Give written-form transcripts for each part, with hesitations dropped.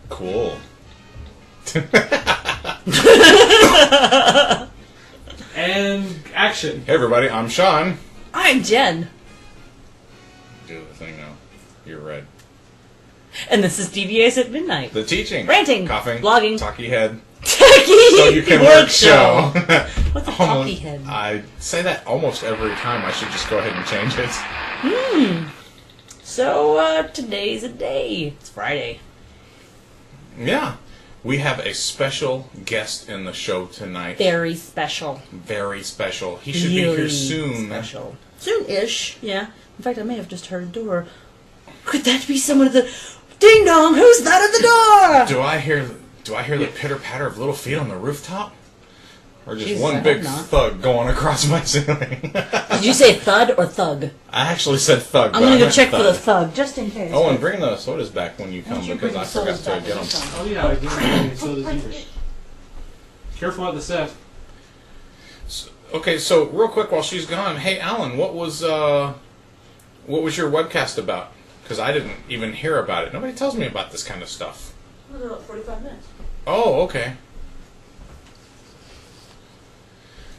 Cool. And action. Hey everybody, I'm Sean. I'm Jen. Do the thing now. You're red. And this is DVAs at Midnight. The teaching. Ranting. Coughing. Blogging. Talky head. Techie So you can work show. What's a talky head? I say that almost every time. I should just go ahead and change it. So, today's a day. It's Friday. Yeah. We have a special guest in the show tonight. Very special. Very special. He should be here soon. Special. Soon-ish, yeah. In fact, I may have just heard a door. Could that be someone at the... Ding dong! Who's that at the door? Do I hear the pitter-patter of little feet on the rooftop? Or just Jesus, one I big hope not. thug going across my ceiling? Did you say thud or thug? I actually said thug. I'm but I gonna go meant check for the thug. thug, just in case. Oh, and bring the sodas back when you come, Why don't you because bring I the forgot sodas to back get when them. you come? Oh yeah, I didn't so does either. Careful at the set. Okay, so real quick while she's gone, hey Alan, what was your webcast about? Because I didn't even hear about it. Nobody tells me about this kind of stuff. About 45 minutes. Oh, okay.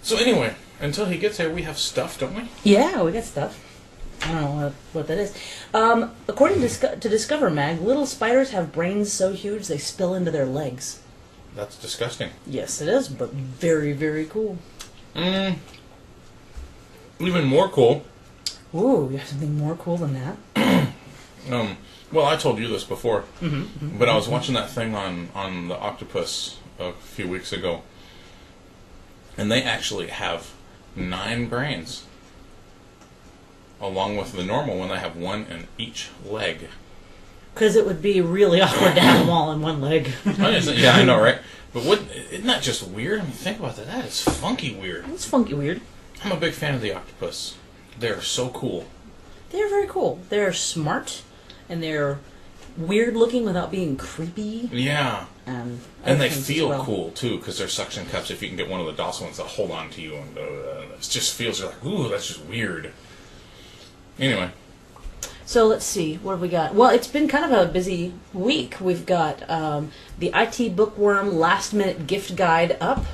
So anyway, until he gets here, we have stuff, don't we? Yeah, we got stuff. I don't know what that is. According to Discover Mag, little spiders have brains so huge they spill into their legs. That's disgusting. Yes, it is, but very, very cool. Even more cool. Ooh, you have something more cool than that? Well, I told you this before, but I was watching that thing on the octopus a few weeks ago, and they actually have 9 brains, along with the normal one. They have 1 in each leg. Because it would be really awkward to have them all in one leg. Yeah, I know, right? But isn't that just weird? I mean, think about that. That is funky weird. It's funky weird. I'm a big fan of the octopus. They're so cool. They're very cool. They're smart, and they're weird looking without being creepy. Yeah. And they feel cool, too, because they're suction cups. If you can get one of the docile ones that hold on to you, and it just feels like, ooh, that's just weird. Anyway. So let's see, what have we got? Well, it's been kind of a busy week. We've got the IT Bookworm Last Minute Gift Guide up.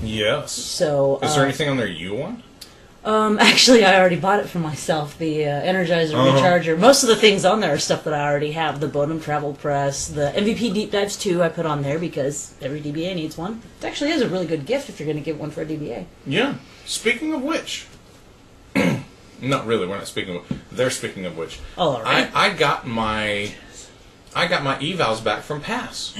Yes. So is there anything on there you want? Actually, I already bought it for myself, the Energizer Recharger. Most of the things on there are stuff that I already have. The Bodum Travel Press, the MVP Deep Dives 2 I put on there because every DBA needs one. It actually is a really good gift if you're going to give one for a DBA. Yeah. Speaking of which... Not really, we're not speaking of... They're speaking of which. Oh, all right. I got my evals back from PASS.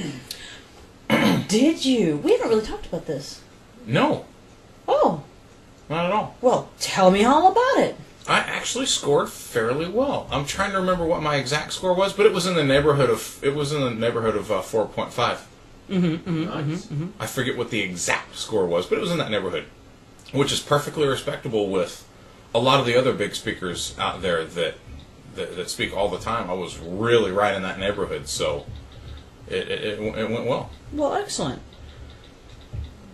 Did you? We haven't really talked about this. No. Oh. Not at all. Well, tell me all about it. I actually scored fairly well. I'm trying to remember what my exact score was, but it was in the neighborhood of 4.5. Nice. I forget what the exact score was, but it was in that neighborhood, which is perfectly respectable with a lot of the other big speakers out there that speak all the time. I was really right in that neighborhood, so it went well. Well, excellent.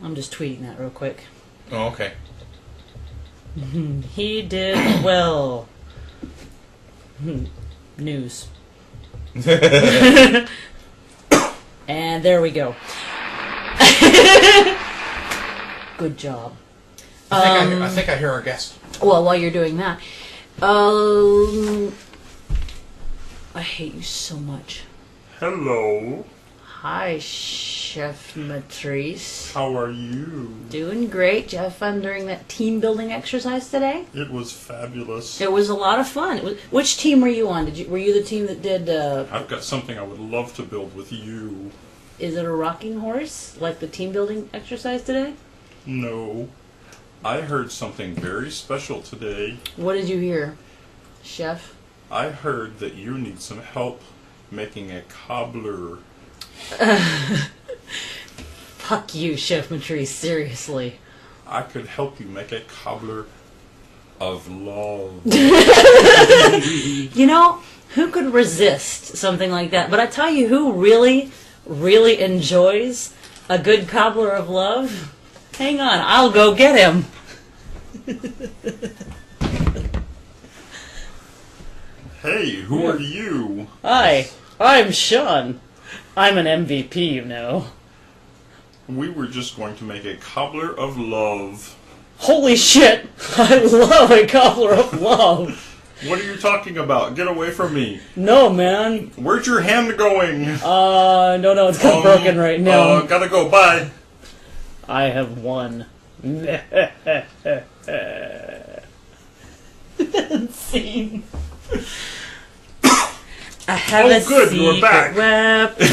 I'm just tweeting that real quick. Oh, okay. He did well. News. And there we go. Good job. I think I hear our guest. Well, while you're doing that, I hate you so much. Hello. Hi, Chef Matrice. How are you? Doing great. Did you have fun during that team building exercise today? It was fabulous. It was a lot of fun. Which team were you on? Were you the team that did? I've got something I would love to build with you. Is it a rocking horse like the team building exercise today? No. I heard something very special today. What did you hear, Chef? I heard that you need some help making a cobbler. Fuck you, Chef Matrice, seriously. I could help you make a cobbler of love. You know, who could resist something like that? But I tell you who really, really enjoys a good cobbler of love. Hang on, I'll go get him. Hey, who are you? Hi, I'm Sean. I'm an MVP, you know. We were just going to make a cobbler of love. Holy shit! I love a cobbler of love. What are you talking about? Get away from me. No, man. Where's your hand going? No, it's kind of broken right now. Gotta go. Bye. I have won. Scene. I have a good, you are secret back. weapon.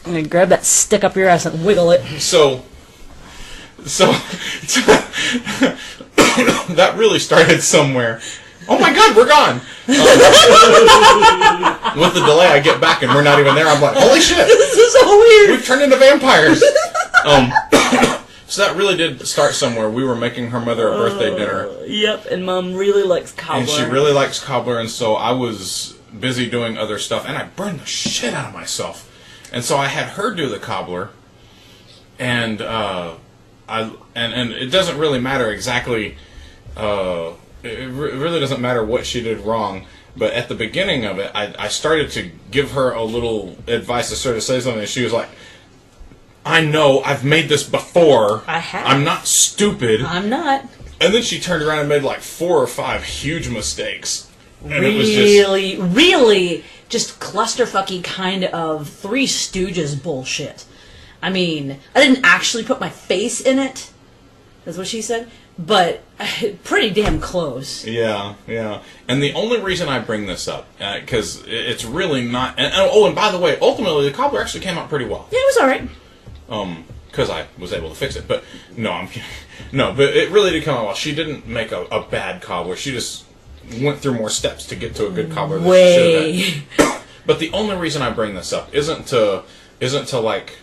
I'm gonna grab that stick up your ass and wiggle it. So that really started somewhere. Oh my God, we're gone. With the delay, I get back and we're not even there. I'm like, holy shit, This is so weird. we've turned into vampires. So that really did start somewhere. We were making her mother a birthday dinner. Yep, and Mom really likes cobbler. And she really likes cobbler, and so I was busy doing other stuff, and I burned the shit out of myself. And so I had her do the cobbler, and and it doesn't really matter exactly. It really doesn't matter what she did wrong. But at the beginning of it, I started to give her a little advice to sort of say something, and she was like, I know, I've made this before. I have. I'm not stupid. I'm not. And then she turned around and made like 4 or 5 huge mistakes. And really just clusterfucky kind of Three Stooges bullshit. I mean, I didn't actually put my face in it. That's what she said. But pretty damn close. Yeah. And the only reason I bring this up, because it's really not... and by the way, ultimately, the cobbler actually came out pretty well. Yeah, it was alright. Because I was able to fix it. But, no, I'm kidding. No, but it really did come out well. She didn't make a bad cobbler. She just went through more steps to get to a good cobbler than she should have. But the only reason I bring this up isn't to like...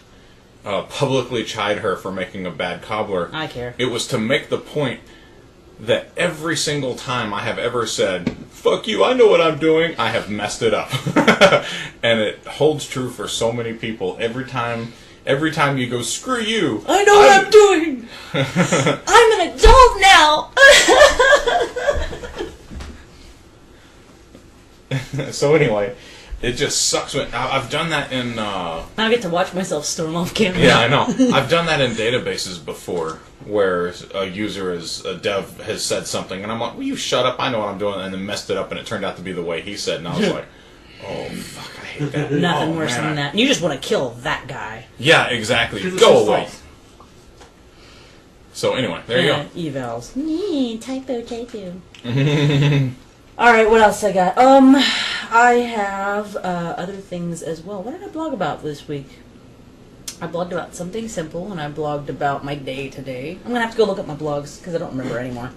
publicly chide her for making a bad cobbler. I care. It was to make the point that every single time I have ever said, fuck you, I know what I'm doing, I have messed it up. And it holds true for so many people. Every time you go, screw you. I know what I'm doing. I'm an adult now. So anyway, it just sucks when I've done that in I get to watch myself storm off camera. yeah, I know. I've done that in databases before, where a dev has said something, and I'm like, "Will you shut up? I know what I'm doing," and then messed it up, and it turned out to be the way he said, and I was like, "Oh fuck, I hate that." Nothing worse than that. And you just want to kill that guy. Yeah, exactly. Because it's Go his away. fault. So anyway, there you go. Evals. Typo. Alright, what else I got? I have other things as well. What did I blog about this week? I blogged about something simple, and I blogged about my day today. I'm gonna have to go look up my blogs, because I don't remember anymore.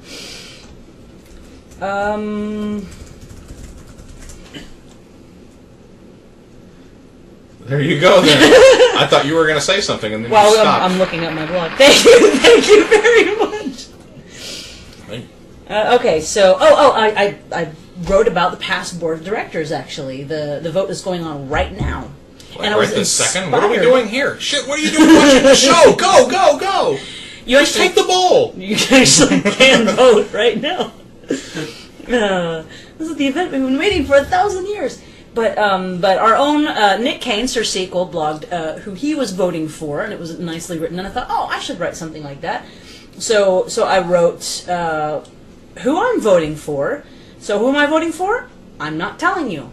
There you go then. I thought you were going to say something, and then you Well, stopped. I'm looking at my blog. Thank you very much. Okay, so I wrote about the past board of directors. Actually, the vote is going on right now, Like, and I right was this second. What are we inspired. doing here? Shit! What are you doing watching the show? Go! You Just take the bowl. You actually can vote right now. This is the event we've been waiting for 1,000 years. But our own Nick Kane, Sir Sequel, blogged who he was voting for, and it was nicely written. And I thought, I should write something like that. So I wrote who I'm voting for. So who am I voting for? I'm not telling you,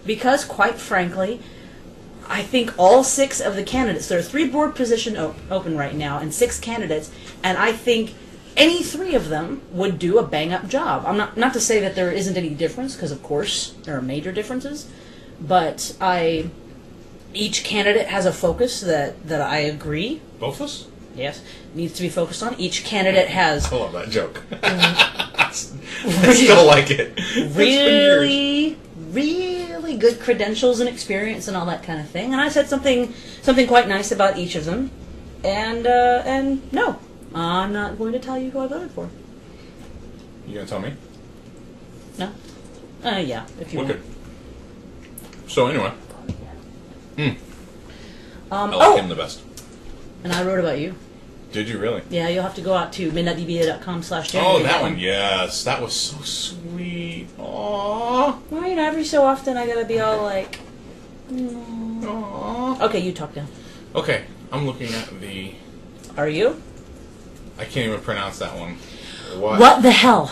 because quite frankly, I think all 6 of the candidates. There are 3 board positions open right now, and 6 candidates, and I think any 3 of them would do a bang-up job. I'm not to say that there isn't any difference, because of course there are major differences, but each candidate has a focus that I agree. Bofus? Yes, needs to be focused on. Each candidate has I love that joke. I still like it. really good credentials and experience and all that kind of thing. And I said something quite nice about each of them. And no, I'm not going to tell you who I voted for. You gonna tell me? No? Yeah, if you Wicked. want. So anyway, I like him the best. And I wrote about you. Did you really? Yeah, you'll have to go out to midnightdba.com/January. Oh, that one, yes. That was so sweet. Aww. Well, every so often I gotta be all like... Aww. Okay, you talk now. Okay, I'm looking at the... Are you? I can't even pronounce that one. What the hell?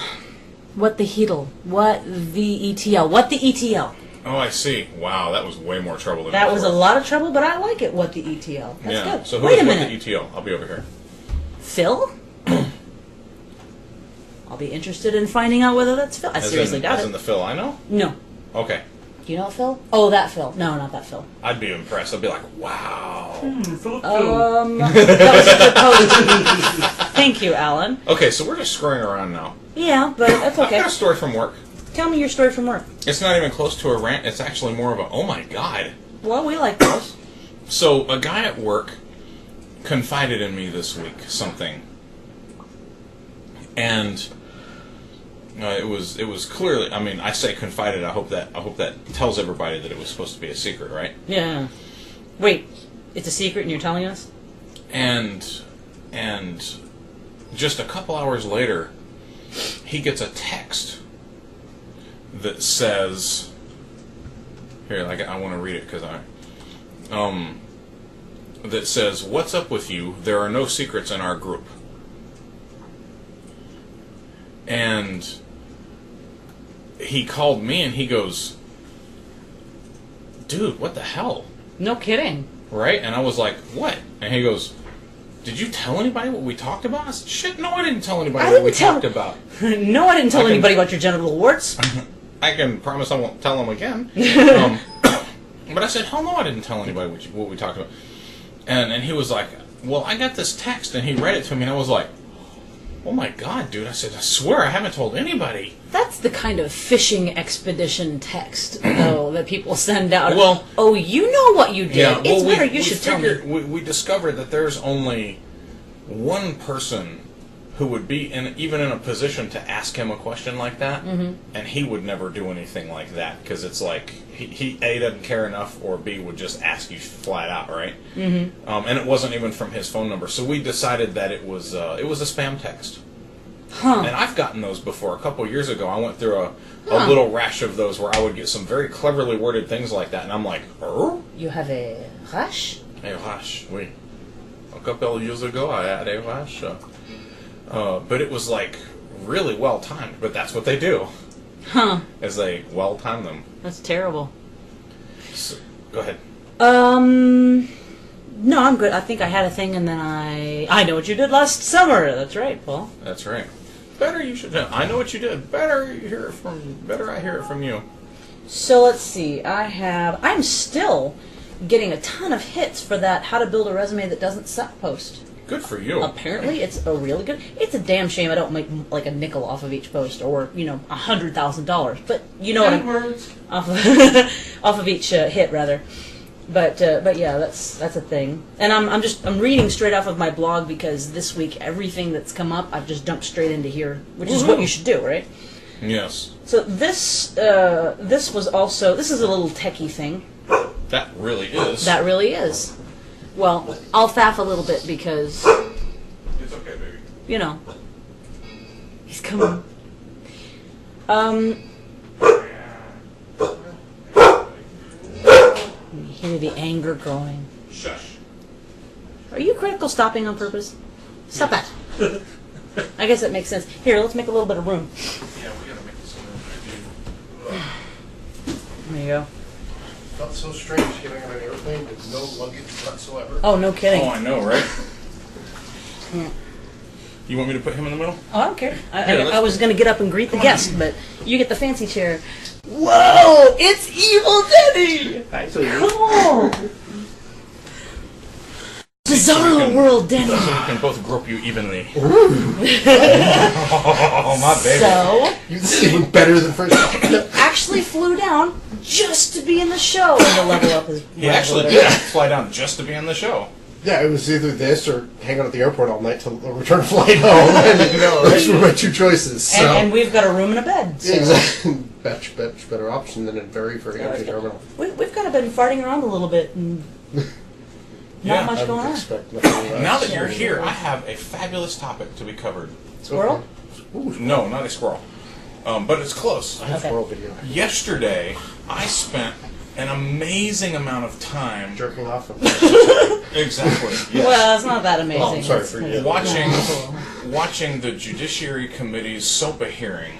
What the heedle? What the ETL? What the ETL? Oh, I see. Wow, that was way more trouble than That was a before. lot of trouble, but I like it. What the ETL? That's Yeah. good. So Wait a who's minute. what the ETL? I'll be over here. Phil? I'll be interested in finding out whether that's Phil. I seriously doubt as it. in the Phil I know? No. Okay. Do you know Phil? Oh, that Phil. No, not that Phil. I'd be impressed. I'd be like, wow. That was supposed. Thank you, Alan. Okay, so we're just screwing around now. Yeah, but that's I've okay. got a story from work. Tell me your story from work. It's not even close to a rant. It's actually more of a, oh my God. Well, we like those. So a guy at work confided in me this week something. And it was clearly, I mean, I say confided, I hope that tells everybody that it was supposed to be a secret, right? Yeah. Wait, it's a secret and you're telling us? And just a couple hours later, he gets a text that says, here, I want to read it because that says, "What's up with you? There are no secrets in our group." And he called me and he goes, "Dude, what the hell?" No kidding. Right? And I was like, "What?" And he goes, "Did you tell anybody what we talked about?" I said, "Shit, no, I didn't tell anybody what we talked about." No, I didn't tell anybody about your genital warts. I can promise I won't tell them again. But I said, hell no, I didn't tell anybody what we talked about. And he was like, well, I got this text, and he read it to me, and I was like, oh my God, dude. I said, I swear I haven't told anybody. That's the kind of fishing expedition text, though, that people send out. Well, oh, you know what you did. Yeah, It's better you should tell me. We discovered that there's only one person who would be even in a position to ask him a question like that, and he would never do anything like that because it's like he A, doesn't care enough, or B, would just ask you flat out, right? Mm-hmm. And it wasn't even from his phone number, so we decided that it was a spam text. Huh. And I've gotten those before. A couple years ago, I went through a little rash of those where I would get some very cleverly worded things like that, and I'm like, oh? You have a rash? A rash, oui. A couple years ago, I had a rash. But it was like really well timed. But that's what they do. Huh. Is they well time them. That's terrible. So, go ahead. No, I'm good. I think I had a thing, and then I know what you did last summer. That's right, Paul. That's right. Better you should. I know what you did. Better I hear it from you. So let's see. I'm still getting a ton of hits for that "How to Build a Resume That Doesn't Suck" post. Good for you. Apparently, it's a really good. It's a damn shame I don't make like a nickel off of each post, or $100,000. But you know what? Off of each hit rather. But yeah, that's a thing. And I'm reading straight off of my blog because this week everything that's come up I've just dumped straight into here, which is what you should do, right? Yes. So this is a little techie thing. That really is. That really is. Well, I'll faff a little bit because It's okay, baby. He's coming. You hear the anger growing. Shush. Are you critical stopping on purpose? Stop that. I guess that makes sense. Here, let's make a little bit of room. Yeah, we gotta make this room. There you go. Felt so strange getting on an airplane with no luggage whatsoever. Oh, no kidding. Oh, I know, right? You want me to put him in the middle? Oh, I don't care. Here, I was going to get up and greet the guest, but you get the fancy chair. Whoa! It's Evil Denny! Hi, so Come on! Bizarro World Denny! So we can both grope you evenly. Oh, my baby. So, you seem better than first. actually flew down just to be in the show and to level up his He actually did fly down just to be on the show. Yeah, it was either this or hang out at the airport all night till a return flight home. Those were my two choices. So. And we've got a room and a bed. So. Exactly. Much better option than a very, very empty terminal. We've kind of been farting around a little bit and Not much I going would on. expect nothing less. Now that you're here, I have a fabulous topic to be covered. Squirrel? No, not a squirrel. But it's close. I have Okay. squirrel video. Yesterday, I spent an amazing amount of time. Jerking off. Exactly. Yes. Well, it's not that amazing. Oh, I'm sorry It's- for you. Watching the Judiciary Committee's SOPA hearing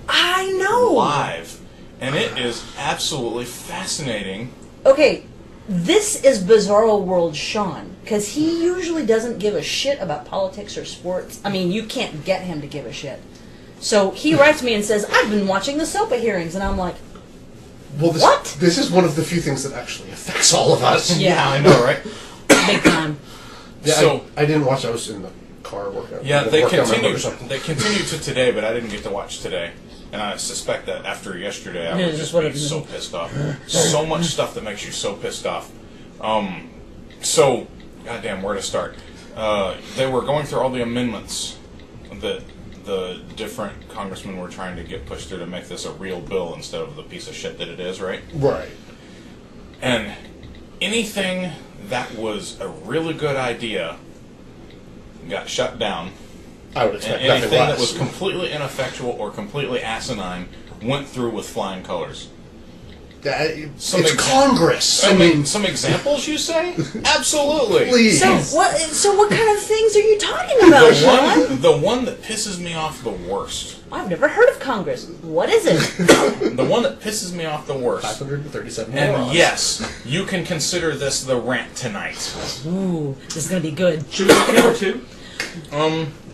I know. live, and it is absolutely fascinating. Okay, this is Bizarro World Sean, because he usually doesn't give a shit about politics or sports. I mean, you can't get him to give a shit. So he writes me and says, I've been watching the SOPA hearings, and I'm like, Well, this, What? This is one of the few things that actually affects all of us. Yeah. I know, right? big time. Yeah, So- I didn't watch. I was in the car working. Yeah, they working on my continue. motorcycle. They continue to today, but I didn't get to watch today, and I suspect that after yesterday, I Yeah, would that's just what be it is. so pissed off. So much stuff that makes you so pissed off. So, goddamn, where to start? They were going through all the amendments that the different congressmen were trying to get pushed through to make this a real bill instead of the piece of shit that it is, right? Right. And anything that was a really good idea got shut down. I would And expect nothing anything that less. was completely ineffectual or completely asinine went through with flying colors. It's Some exa- Congress. I mean, some examples, you say? Absolutely. please. So what kind of things are you talking about, Sean? The one that pisses me off the worst. I've never heard of Congress. What is it? The one that pisses me off the worst. 537 And morons. yes, you can consider this the rant tonight. Ooh, this is gonna be good. Should we do camera 2?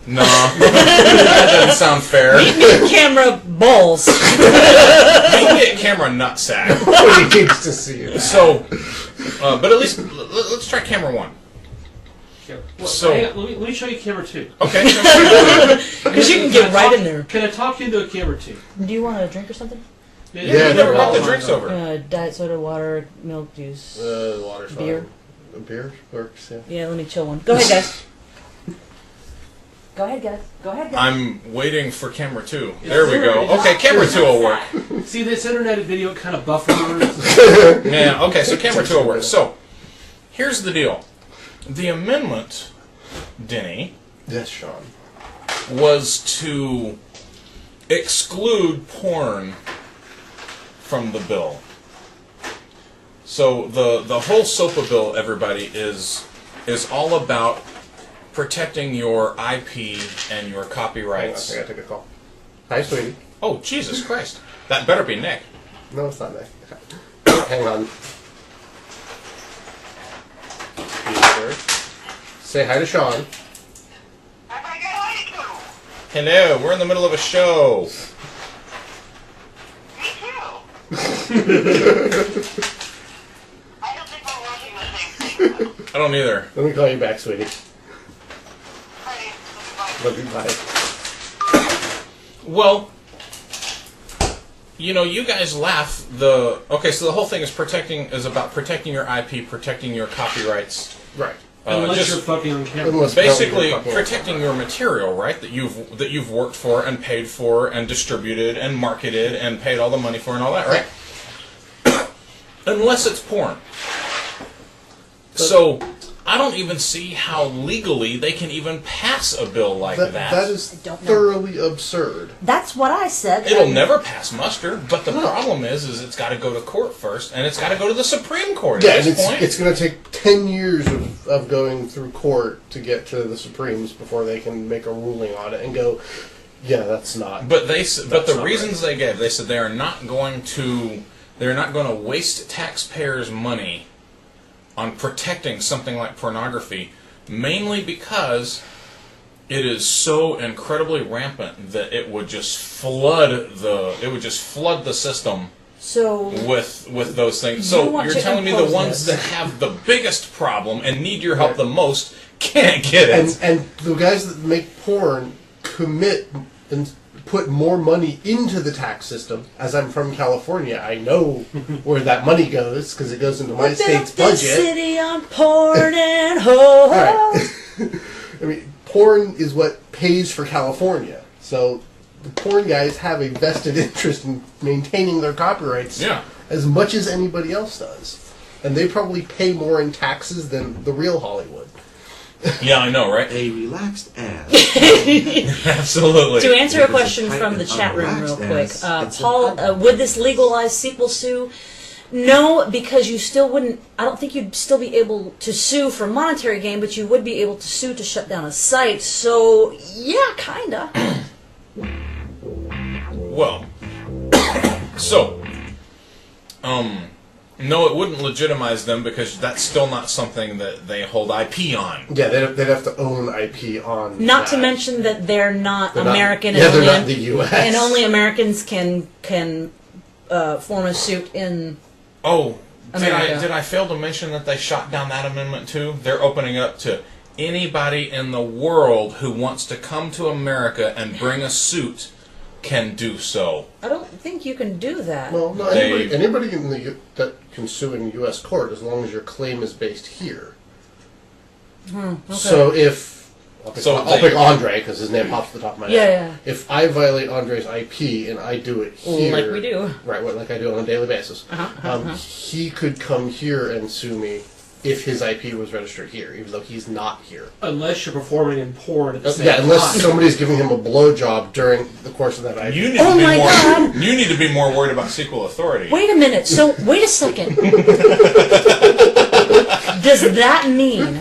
No. That doesn't sound fair. Meet me at camera balls. You can get camera nutsack. Nobody needs to see it. So, but at least let's try camera one. Well, So- hang on, let me show you camera 2. Okay. Because you can get right in there. Can I talk you into a camera 2? Do you want a drink or something? You never brought the drinks over. Diet soda, water, milk, juice. Water's Beer. fine. Beer works, yeah. Yeah, let me chill one. Go ahead, guys. Go ahead, guys. Go ahead, guys. I'm waiting for camera two. There we go. Okay, camera two will work. See, this internet video kind of buffers. Yeah, okay, so camera two will work. So, here's the deal. The amendment, Denny, Yes, Sean. was to exclude porn from the bill. So the whole SOPA bill, everybody, is all about protecting your IP and your I copyrights. think I took a call. Hi, sweetie. Oh, Jesus Christ. That better be Nick. No, it's not Nick. Hang on. Peter. Say hi to Sean. Hello, we're in the middle of a show. Me too. I don't think we're watching the same thing. I don't either. Let me call you back, sweetie. Hey, Love you, bye. Well, you know, you guys laugh. Okay, so the whole thing is about protecting your IP, protecting your copyrights. Right. Unless just you're fucking on camera. Unless basically you're fucking- protecting your material, right? That you've worked for and paid for and distributed and marketed and paid all the money for and all that, right? Unless it's porn. So I don't even see how legally they can even pass a bill like that. That is don't know. thoroughly absurd. That's what I said. It'll never pass muster, but the problem is it's got to go to court first, and it's got to go to the Supreme Court Yeah, at and this point. it's going to take 10 years of going through court to get to the Supremes before they can make a ruling on it and go, yeah, that's not. But the not reasons they gave, they said they're not going to waste taxpayers' money on protecting something like pornography, mainly because it is so incredibly rampant that it would just flood the system So with those things. You So want you're to telling me the impose ones this. that have the biggest problem and need your help Right. the most can't get it. And the guys that make porn commit and put more money into the tax system. As I'm from California, I know where that money goes because it goes into my state's Built budget. this city on porn and hoes. Right. I mean, porn is what pays for California. So the porn guys have a vested interest in maintaining their copyrights Yeah. as much as anybody else does. and they probably pay more in taxes than the real Hollywood. Yeah, I know, right? A relaxed ass. Absolutely. To answer a If it's question tight from and the chat room real unrelaxed quick, ass, it's Paul, an would this legalize sequel sue? No, because you still wouldn't. I don't think you'd still be able to sue for monetary gain, but you would be able to sue to shut down a site. So yeah, kinda. Well, so, no, it wouldn't legitimize them because that's still not something that they hold IP on. Yeah, they'd have to own IP on. Not to that. mention that they're not They're not- American, yeah, and, they're only, not the U.S. and only Americans can form a suit in. Oh, America. did I fail to mention that they shot down that amendment too? They're opening up to anybody in the world who wants to come to America and bring a suit can do so. I don't think you can do that. Well, no, anybody in that can sue in U.S. court as long as your claim is based here. Okay. So if I'll pick Andre because his name pops to the top of my head. Yeah. If I violate Andre's IP and I do it here, Like we do. right? Like I do on a daily basis, he could come here and sue me if his IP was registered here, even though he's not here. Unless you're performing in porn at the same Yeah, unless time. somebody's giving him a blowjob during the course of that IP. You need Oh to be my more. God. You need to be more worried about sequel authority. Wait a minute. So wait a second. Does that mean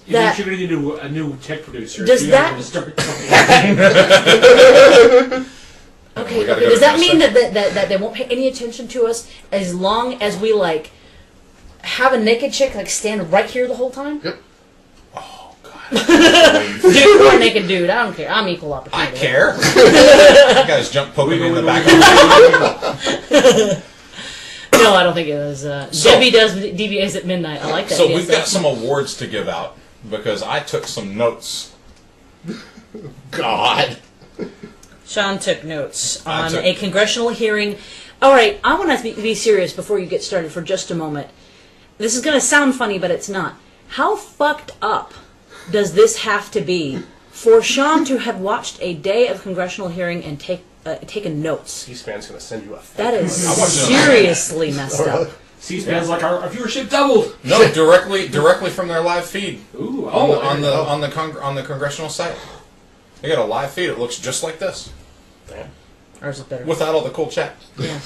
You that- think you're going to need a new tech producer? Does You're that- gonna start okay? We gotta Okay. go Does to that Jessica. mean that they won't pay any attention to us as long as we like have a naked chick like stand right here the whole time? Yep. Oh God. Dude or naked dude, I don't care. I'm equal I opportunity. care. You guys jump poking me in the back. No, I don't think it was. So- Debbie does DBAs at midnight. I like that. So yes, we've got some awards to give out because I took some notes. God. Sean took notes I on took- a congressional hearing. All right, I want to be serious before you get started for just a moment. This is going to sound funny, but it's not. How fucked up does this have to be for Sean to have watched a day of congressional hearing and taken notes? C-SPAN's going to send you a. That is I watched it. seriously messed up. C-SPAN's like our viewership doubled. No, directly from their live feed Ooh, on the congressional site. They got a live feed. It looks just like this Ours is better. without all the cool chat. Yeah.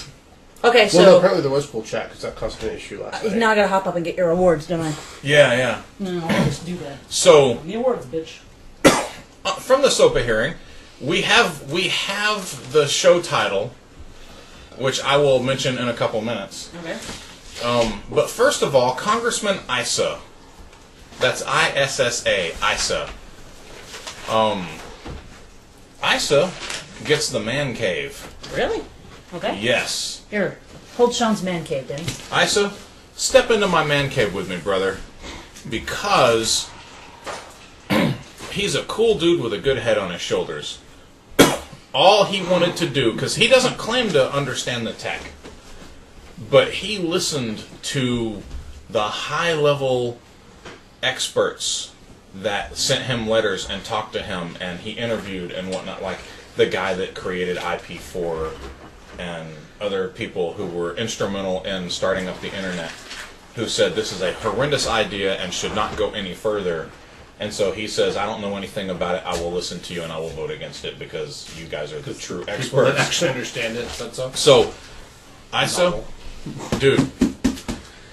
Okay, Well, no, so apparently there was cool chat because that caused an issue last night. now I gotta hop up and get your awards, don't I? Yeah. No, I'll just do that. So The awards, bitch. from the SOPA hearing, we have the show title, which I will mention in a couple minutes. Okay. But first of all, Congressman Issa, that's ISSA, Issa. Issa gets the man cave. Really? Okay. Yes. Here, hold Sean's man cave, Denny. Issa, step into my man cave with me, brother, because he's a cool dude with a good head on his shoulders. All he wanted to do, because he doesn't claim to understand the tech, but he listened to the high-level experts that sent him letters and talked to him, and he interviewed and whatnot, like the guy that created IP4 and other people who were instrumental in starting up the internet, who said this is a horrendous idea and should not go any further. And so he says, I don't know anything about it. I will listen to you and I will vote against it because you guys are the true People that experts. actually understand it. That's all. So, Issa, dude,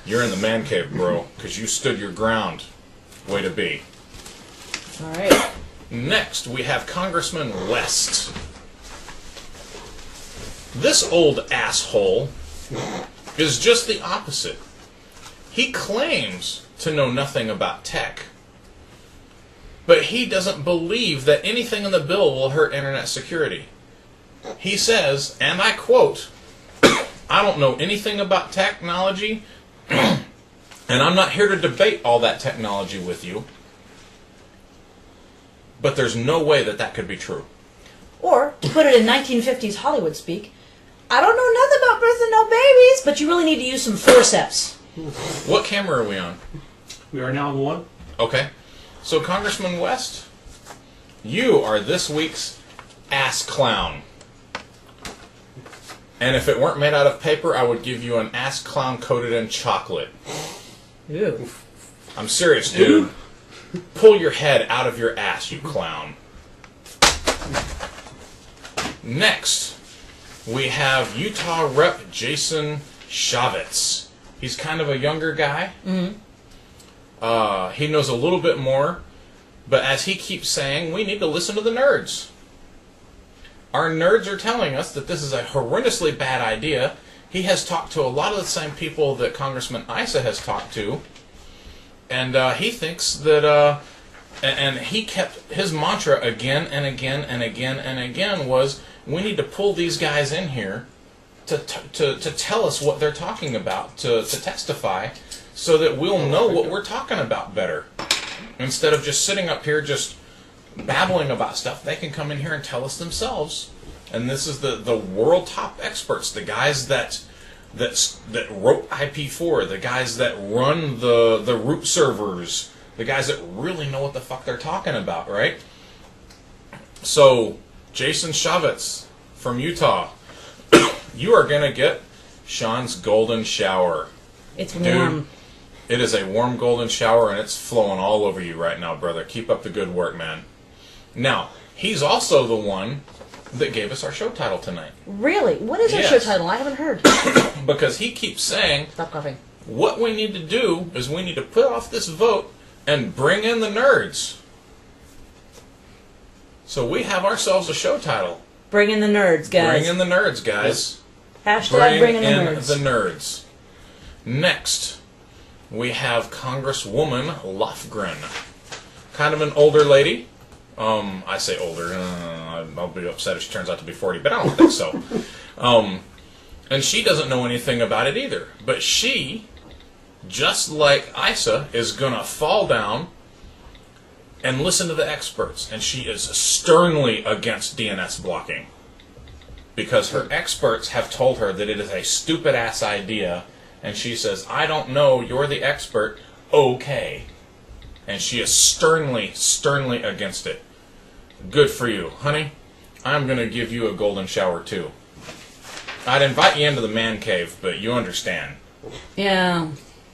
you're in the man cave, bro, because you stood your ground. Way to be. All right. Next, we have Congressman West. This old asshole is just the opposite. He claims to know nothing about tech, but he doesn't believe that anything in the bill will hurt internet security. He says, and I quote, I don't know anything about technology, and I'm not here to debate all that technology with you, but there's no way that that could be true. Or, to put it in 1950s Hollywood speak, I don't know nothing about birth and no babies, but you really need to use some forceps. What camera are we on? We are now on one. Okay. So, Congressman West, you are this week's ass clown. And if it weren't made out of paper, I would give you an ass clown coated in chocolate. Ew. I'm serious, dude. Pull your head out of your ass, you clown. Next, we have Utah Rep. Jason Chavez. He's kind of a younger guy. He knows a little bit more, but as he keeps saying, we need to listen to the nerds. Our nerds are telling us that this is a horrendously bad idea. He has talked to a lot of the same people that Congressman Issa has talked to, and he thinks that, and he kept his mantra again and again and again and again was, we need to pull these guys in here to tell us what they're talking about, to testify, so that we'll know what we're talking about better. Instead of just sitting up here just babbling about stuff, they can come in here and tell us themselves. And this is the world top experts, the guys that wrote IP4, the guys that run the root servers, the guys that really know what the fuck they're talking about, right? So, Jason Chavez from Utah, you are going to get Sean's golden shower. It's Dude, warm. it is a warm golden shower, and it's flowing all over you right now, brother. Keep up the good work, man. Now, he's also the one that gave us our show title tonight. Really? What is our Yes. show title? I haven't heard. Because he keeps saying, Stop coughing. what we need to do is we need to put off this vote and bring in the nerds. So we have ourselves a show title. Bring in the nerds, guys. Bring in the nerds, guys. Hashtag bring in the nerds. the nerds. Next, we have Congresswoman Lofgren. Kind of an older lady. I say older. I'll be upset if she turns out to be 40, but I don't think so. And she doesn't know anything about it either. But she, just like Issa, is going to fall down and listen to the experts. And she is sternly against DNS blocking. Because her experts have told her that it is a stupid-ass idea. And she says, I don't know, you're the expert, okay. And she is sternly, sternly against it. Good for you. Honey, I'm going to give you a golden shower, too. I'd invite you into the man cave, but you understand. Yeah.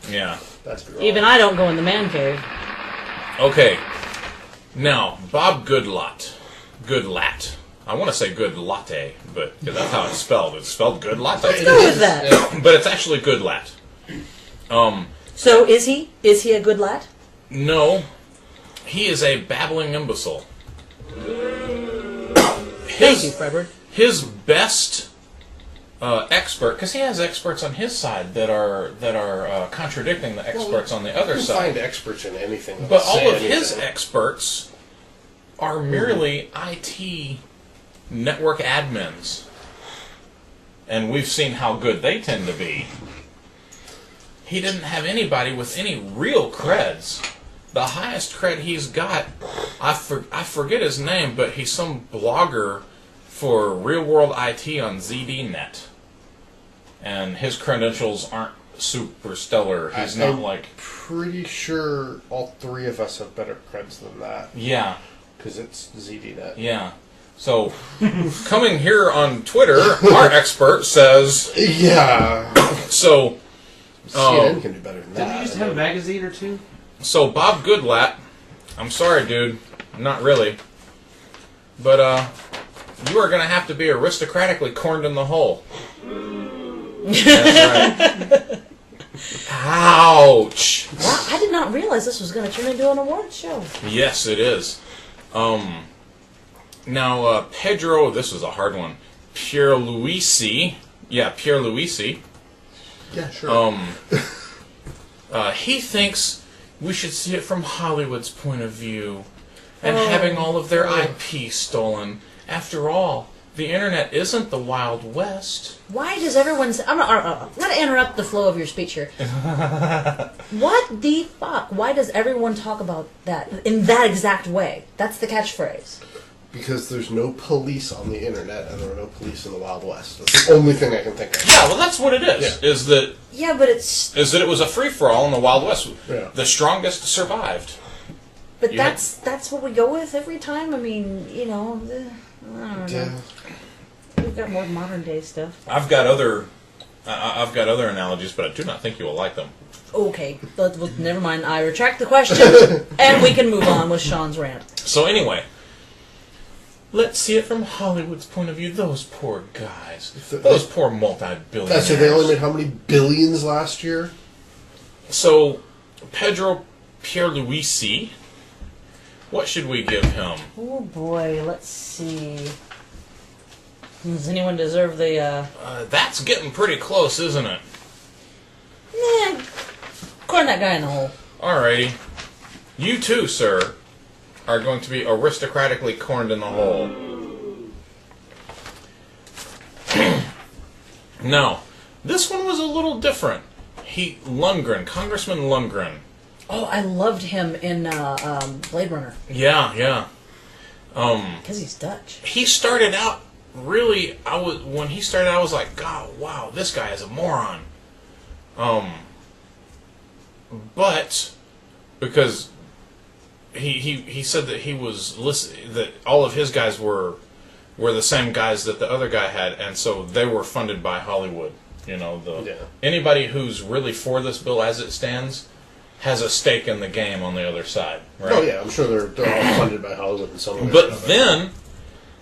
Yeah. That's wrong. Even I don't go in the man cave. Okay. Now, Bob Goodlat. Goodlat. I want to say good latte, but that's how it's spelled. It's spelled good latte. Go with that. But it's actually Goodlat. So is he? Is he a good lad? No. He is a babbling imbecile. Thank you, Fredward. His best expert, because he has experts on his side that are contradicting the experts on the other You can side. find experts in anything. But Say all of his anything. experts are merely IT network admins. And we've seen how good they tend to be. He didn't have anybody with any real creds. The highest cred he's got, I forget his name, but he's some blogger for Real World IT on ZDNet. And his credentials aren't super stellar. He's not I'm like... pretty sure all three of us have better creds than that. Yeah. Because it's ZDNet. Yeah. So, coming here on Twitter, our expert says... Yeah. So... CNN can do better than Didn't that. we used to have a magazine or two? So Bob Goodlat, I'm sorry, dude, not really, but you are going to have to be aristocratically corned in the hole. That's right. Ouch. Wow, I did not realize this was going to turn into an awards show. Yes, it is. Now Pedro, this was a hard one. Pierluisi, Pierluisi. Yeah, sure. He thinks we should see it from Hollywood's point of view and having all of their IP stolen. After all, the internet isn't the Wild West. Why does everyone... I'm going to interrupt the flow of your speech here. What the fuck? Why does everyone talk about that in that exact way? That's the catchphrase. Because there's no police on the internet and there are no police in the Wild West. That's the only thing I can think of. Yeah, well, that's what it is. Yeah. Yeah, but it's... Is that it was a free-for-all in the Wild West. Yeah. The strongest survived. But Yeah. that's what we go with every time. I mean, you know... I don't know. Yeah. We've got more modern day stuff. I've got other analogies, but I do not think you will like them. Okay, well, never mind. I retract the question, and we can move on with Sean's rant. So anyway, let's see it from Hollywood's point of view. Those poor guys. Those poor multi-billionaires. So they only made how many billions last year? So, Pedro Pierluisi, what should we give him? Oh boy, let's see. Does anyone deserve the, That's getting pretty close, isn't it? Nah, corn that guy in the hole. Alrighty. You too, sir, are going to be aristocratically corned in the hole. Now, this one was a little different. Congressman Lundgren. Oh, I loved him in Blade Runner. Yeah. Because he's Dutch. He started out really. When he started out, I was like, God, wow, this guy is a moron. But because he said that he was that all of his guys were the same guys that the other guy had, and so they were funded by Hollywood. You know, anybody who's really for this bill as it stands has a stake in the game on the other side, right? Oh yeah, I'm sure they're all funded by Hollywood in some way. But then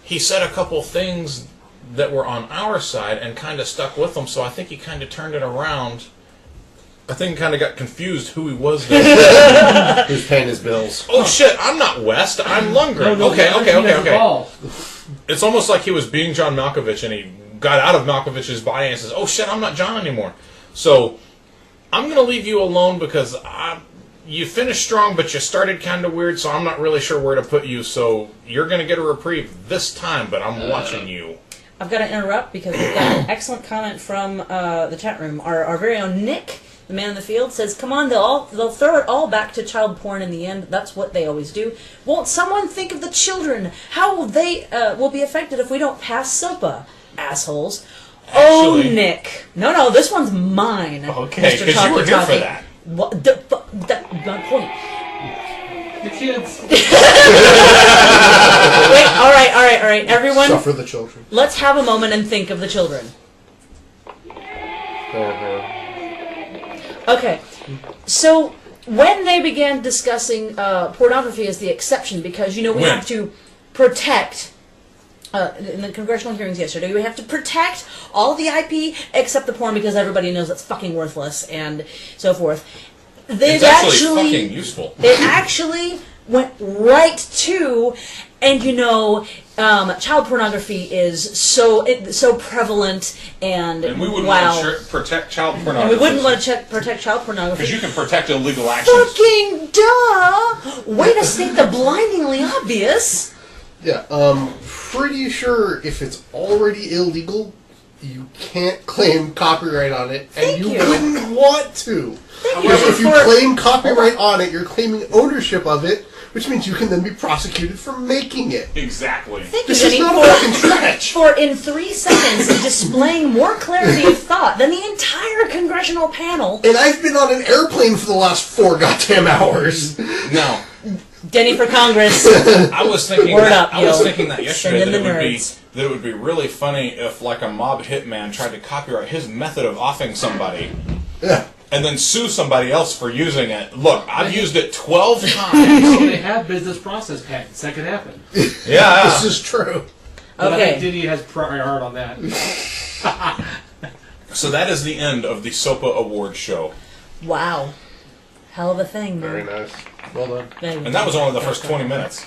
he said a couple things that were on our side and kind of stuck with them, so I think he kind of turned it around. I think he kind of got confused who he was there. Who's paying his bills? Oh shit, I'm not West, I'm Lundgren. Okay. It's almost like he was being John Malkovich and he got out of Malkovich's body and says, oh shit, I'm not John anymore. So, I'm going to leave you alone because you finished strong, but you started kind of weird, so I'm not really sure where to put you, so you're going to get a reprieve this time, but I'm watching you. I've got to interrupt because we've got an excellent comment from the chat room. Our very own Nick, the man in the field, says, come on, they'll throw it all back to child porn in the end. That's what they always do. Won't someone think of the children? How will they will be affected if we don't pass SOPA? Assholes. Oh, Nick. No, this one's mine. Okay, because you were here for that. What, my point. The kids. Wait, all right, everyone. Suffer the children. Let's have a moment and think of the children. Okay, so when they began discussing pornography as the exception, because, we have to protect... in the congressional hearings yesterday, we have to protect all the IP except the porn because everybody knows it's fucking worthless and so forth. It's actually fucking useful. It actually went right to, and child pornography is so prevalent and we wouldn't want to protect child pornography. And we wouldn't want to protect child pornography. Because you can protect illegal actions. Fucking duh! Way to state the blindingly obvious. Yeah, pretty sure if it's already illegal, you can't claim copyright on it, and you wouldn't want to. Because if you claim copyright on it, you're claiming ownership of it, which means you can then be prosecuted for making it. Exactly. This is not a fucking stretch. For in 3 seconds displaying more clarity of thought than the entire congressional panel. And I've been on an airplane for the last 4 goddamn hours. No. Denny for Congress. I was thinking that yesterday that it would be really funny if like a mob hitman tried to copyright his method of offing somebody. Yeah. And then sue somebody else for using it. Look, I've used it 12 times. They have business process patents. That could happen. Yeah. This is true. But I Okay. think Diddy has prior art on that. So that is the end of the SOPA Awards show. Wow. Hell of a thing, man. Very nice. Well done. And that was only the first 20 minutes.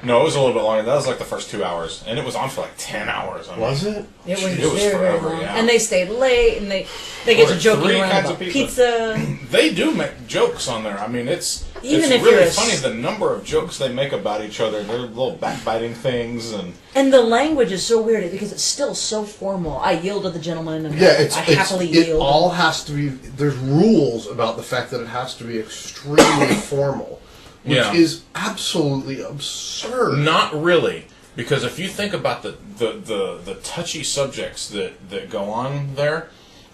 No, it was a little bit longer. That was like the first 2 hours. And it was on for like 10 hours. I mean, Was it? It was It was very, very forever, long. yeah. And they stayed late, and they get to joking 3 around kinds about of pizza. They do make jokes on there. I mean, it's Even if really you're a funny the number of jokes they make about each other. They're little backbiting things and And the language is so weird because it's still so formal. I yield to the gentleman, and Yeah, I happily it yield. all has to be. There's rules about the fact that it has to be extremely formal, which Yeah. is absolutely absurd. not really, because if you think about the touchy subjects that go on there,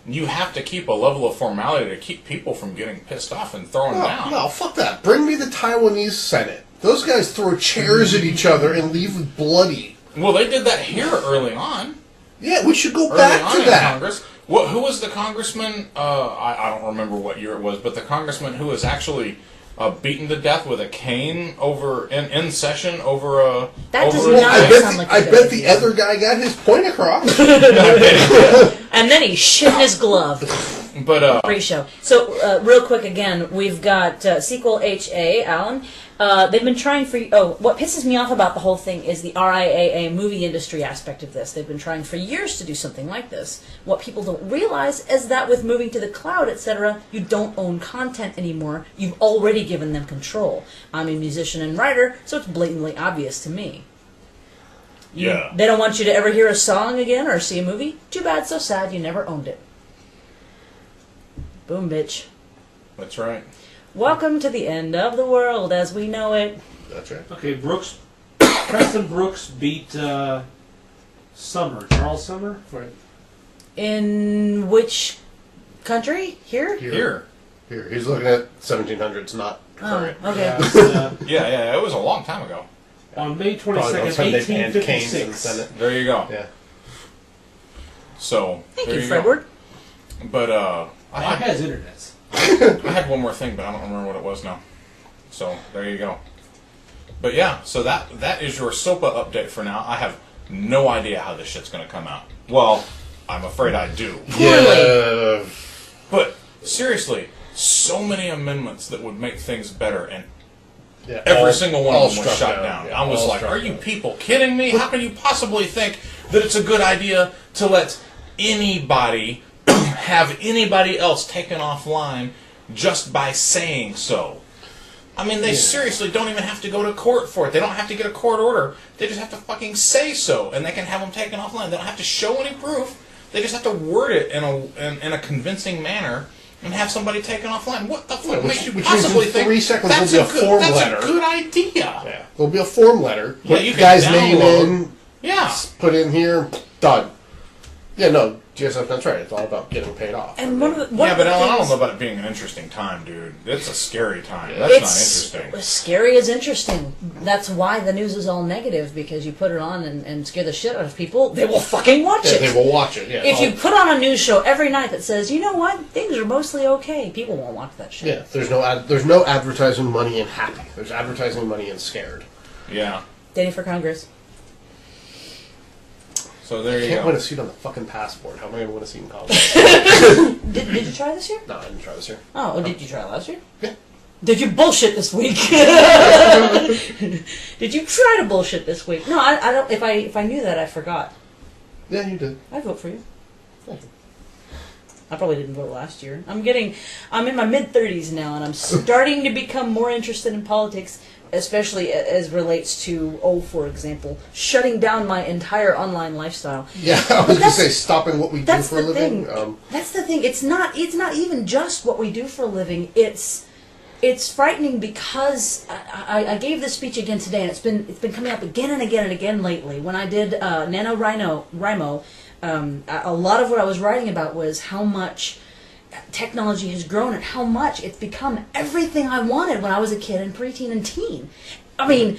you have to keep a level of formality to keep people from getting pissed off and throwing down. No, fuck that. Bring me the Taiwanese Senate. Those guys throw chairs at each other and leave bloody. Well, they did that here early on. Yeah, we should go Early back on to in that. Congress. Who was the congressman? I don't remember what year it was, but the congressman who was actually beaten to death with a cane over in session over a. That over does a- not- I sound like a bet good the idea. other guy got his point across. And then he shit in his glove. But Pre-show. So, real quick again, we've got Sequel HA, Alan. They've been trying for... Oh, what pisses me off about the whole thing is the RIAA movie industry aspect of this. They've been trying for years to do something like this. What people don't realize is that with moving to the cloud, etc., you don't own content anymore. You've already given them control. I'm a musician and writer, so it's blatantly obvious to me. yeah. They don't want you to ever hear a song again or see a movie? Too bad, so sad, you never owned it. Boom, bitch. That's right. Welcome to the end of the world as we know it. That's right. Okay, Preston Brooks beat Summer, Charles Summer. Right. In which country? Here? Here. He's looking at 1700s, not current. Oh, okay. Yeah, Yeah. It was a long time ago. on May Probably 22nd, the time they banned canes in the 1856. Senate. There you go. Yeah. So Thank there you, go. Fredward. But I has internets. I had one more thing, but I don't remember what it was now. So there you go. But yeah, so that is your SOPA update for now. I have no idea how this shit's going to come out. Well, I'm afraid I do. Yeah. But seriously, so many amendments that would make things better, and Yeah, every all- single one all of them was struck shot down. Yeah, I was all like, struck are you down. people kidding me? How can you possibly think that it's a good idea to let anybody have anybody else taken offline just by saying so? I mean, they seriously don't even have to go to court for it. They don't have to get a court order. They just have to fucking say so, and they can have them taken offline. They don't have to show any proof. They just have to word it in a convincing manner and have somebody taken offline. What the fuck Yeah, makes you which possibly means in think 3 seconds that's there'll be a form that's letter. a good idea? Yeah. There'll be a form letter. Yeah, Put you the can guy's name download. in. Yeah. Put in here. Done. Yeah, no. GSF, that's right. It's all about getting paid off. And one of the Yeah, but Alan, I don't things- know about it being an interesting time, dude. It's a scary time. Yeah. That's not It's interesting. scary as interesting. That's why the news is all negative, because you put it on and scare the shit out of people, they will fucking watch Yeah, it. they will watch it. Yeah. If you put on a news show every night that says, you know what, things are mostly okay, people won't watch that shit. Yeah, there's no advertising money in happy. There's advertising money in scared. Yeah. Denny for Congress. So there I you can't win go. a seat on the fucking passport. How am I going to win a seat in college? Did you try this year? No, I didn't try this year. Oh, did you try last year? Yeah. Did you bullshit this week? Did you try to bullshit this week? No, I don't. If I knew that, I forgot. Yeah, you did. I'd vote for you. Thank you. I probably didn't vote last year. I'm in my mid-30s now, and I'm starting to become more interested in politics, especially as relates to, for example, shutting down my entire online lifestyle. Yeah, I was going to that's- say stopping what we do That's for a the living. thing. That's the thing. It's not even just what we do for a living. It's frightening because I gave this speech again today, and it's been coming up again and again and again lately. When I did NaNoWriMo, a lot of what I was writing about was how much technology has grown and how much it's become everything I wanted when I was a kid and preteen and teen. I mean,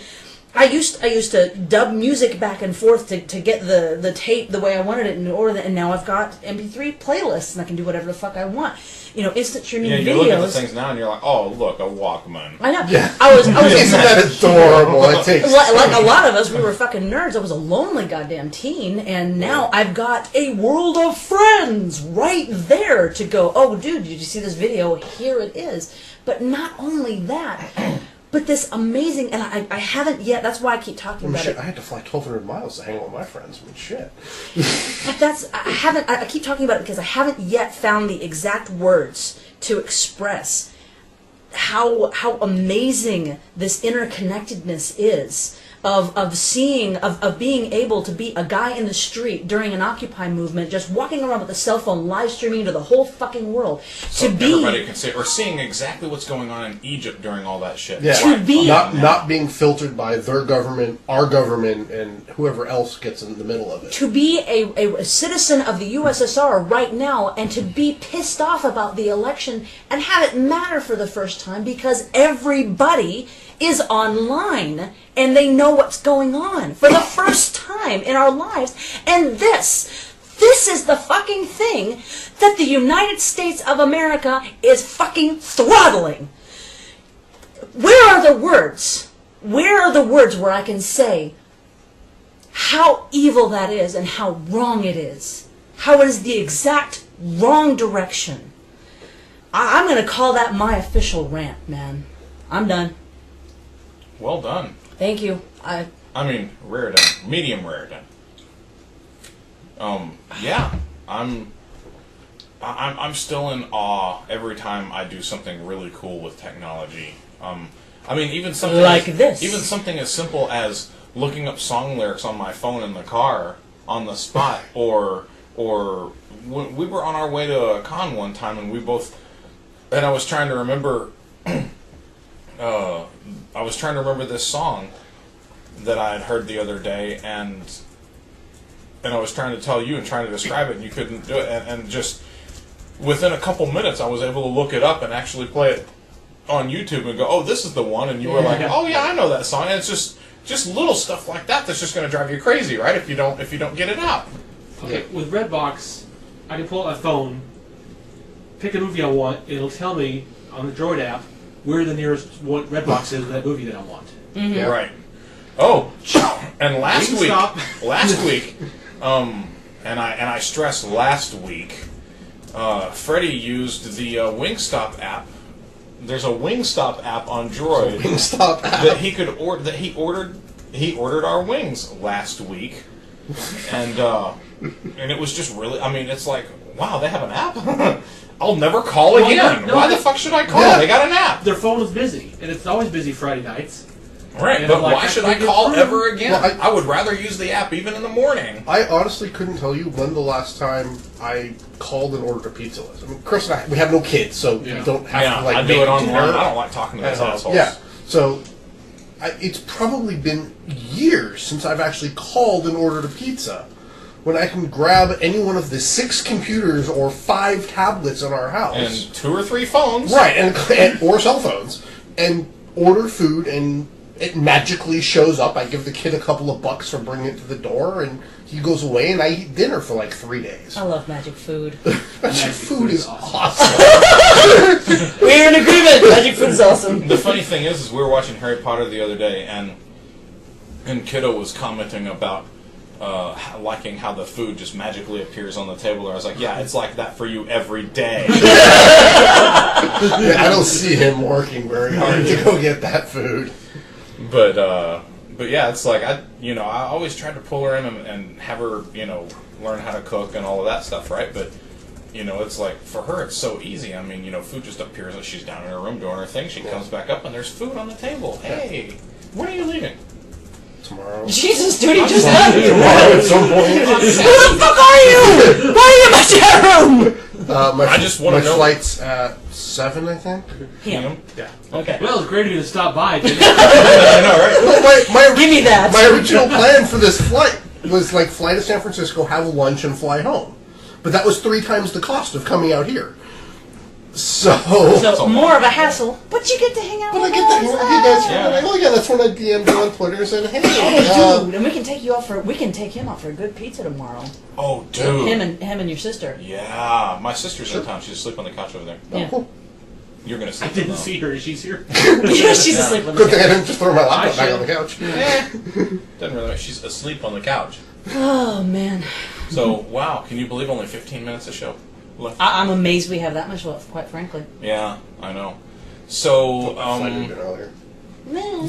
I used to dub music back and forth to get the tape the way I wanted it in order, and now I've got MP3 playlists and I can do whatever the fuck I want. You know, instant streaming Yeah, videos. you look at the things now and you're like, oh, look, a Walkman. I know. Yeah. I was Isn't that adorable? It takes like a lot of us, we were fucking nerds. I was a lonely goddamn teen, and now I've got a world of friends right there to go, oh, dude, did you see this video? Here it is. But not only that, but this amazing, and I haven't yet, that's why I keep talking about shit, it. I had to fly 1,200 miles to hang out with my friends. I mean, shit. But I keep talking about it because I haven't yet found the exact words to express how amazing this interconnectedness is of seeing, of being able to be a guy in the street during an Occupy movement, just walking around with a cell phone, live streaming to the whole fucking world. So to be everybody can see, or seeing exactly what's going on in Egypt during all that shit. Yeah, To be- not being filtered by their government, our government, and whoever else gets in the middle of it. to be a citizen of the USSR right now and to be pissed off about the election and have it matter for the first time because everybody is online and they know know what's going on for the first time in our lives. And this is the fucking thing that the United States of America is fucking throttling. Where are the words? Where are the words where I can say how evil that is and how wrong it is? How it is the exact wrong direction. I'm going to call that my official rant, man. I'm done. Well done. Thank you. I mean, rare done. Medium rare done. Yeah, I'm still in awe every time I do something really cool with technology. I mean, even something like this. Even something as simple as looking up song lyrics on my phone in the car on the spot, or when we were on our way to a con one time, and I was trying to remember. I was trying to remember this song that I had heard the other day, and I was trying to tell you and trying to describe it, and you couldn't do it. And just within a couple minutes, I was able to look it up and actually play it on YouTube and go, "Oh, this is the one." And you were like, "Oh yeah, I know that song." And it's just little stuff like that that's just going to drive you crazy, right? If you don't get it out. Okay, with Redbox, I can pull out my phone, pick a movie I want, and it'll tell me on the Droid app where the nearest Redbox is with that movie that I want. Mm-hmm. Yeah. Right. Oh, and last week, and I stress last week, Freddie used the Wingstop app. There's a Wingstop app on Droid Wingstop app. that he ordered our wings last week, and it was just really. I mean, it's like, wow, they have an app. I'll never call again. Yeah, no, Why the fuck should I call? Yeah. They got an app. Their phone is busy, and it's always busy Friday nights. Right, And but like, why I should I can't get call through. ever again? Well, I would rather use the app even in the morning. I honestly couldn't tell you when the last time I called and ordered a pizza was. I mean, Chris and I, we have no kids, so we don't have to, like, I do make it online. dinner. I don't like talking to those assholes. Yeah, so it's probably been years since I've actually called and ordered a pizza. When I can grab any one of the 6 computers or 5 tablets in our house. And 2 or 3 phones. Right, and or cell phones, and order food, and it magically shows up. I give the kid a couple of bucks for bringing it to the door, and he goes away, and I eat dinner for like 3 days. I love magic food. Magic food is awesome. We're in agreement. Magic food is awesome. The funny thing is we were watching Harry Potter the other day, and Kiddo was commenting about liking how the food just magically appears on the table. I was like, yeah, it's like that for you every day. I don't see him working very hard to go get that food. But yeah, it's like I always tried to pull her in and have her, learn how to cook and all of that stuff, right? But it's like for her, it's so easy. I mean, food just appears as she's down in her room doing her thing. She comes back up and there's food on the table. Hey, when are you leaving? Tomorrow. Jesus, dude, he just left. Tomorrow at some point. Who the fuck are you? Why are you in my chat room? My, I just wanna my know- flight's at 7, I think. Him. Yeah. Okay. Well, it's great of you to stop by. Didn't it? I know, right? Well, Give me that. My original plan for this flight was like fly to San Francisco, have lunch, and fly home. But that was 3 times the cost of coming out here. So More of a hassle, but you get to hang out but I with get us. that. Hey guys, Yeah. like, oh yeah, that's when I DM'd you on Twitter and said, hey, Oh, dude, and we can take you out for. We can take him out for a good pizza tomorrow. Oh, dude. Him and your sister. Yeah, my sister's in town. She's asleep on the couch over there. Yeah. cool. You're gonna see. I didn't see her. She's here. Yeah, she's asleep on Good the thing I couch. didn't just throw my laptop back should. on the couch. Doesn't really matter. She's asleep on the couch. Oh man, So wow, can you believe only 15 minutes of show left? I'm amazed we have that much left. Quite frankly. Yeah, I know. So Flight even earlier. Man.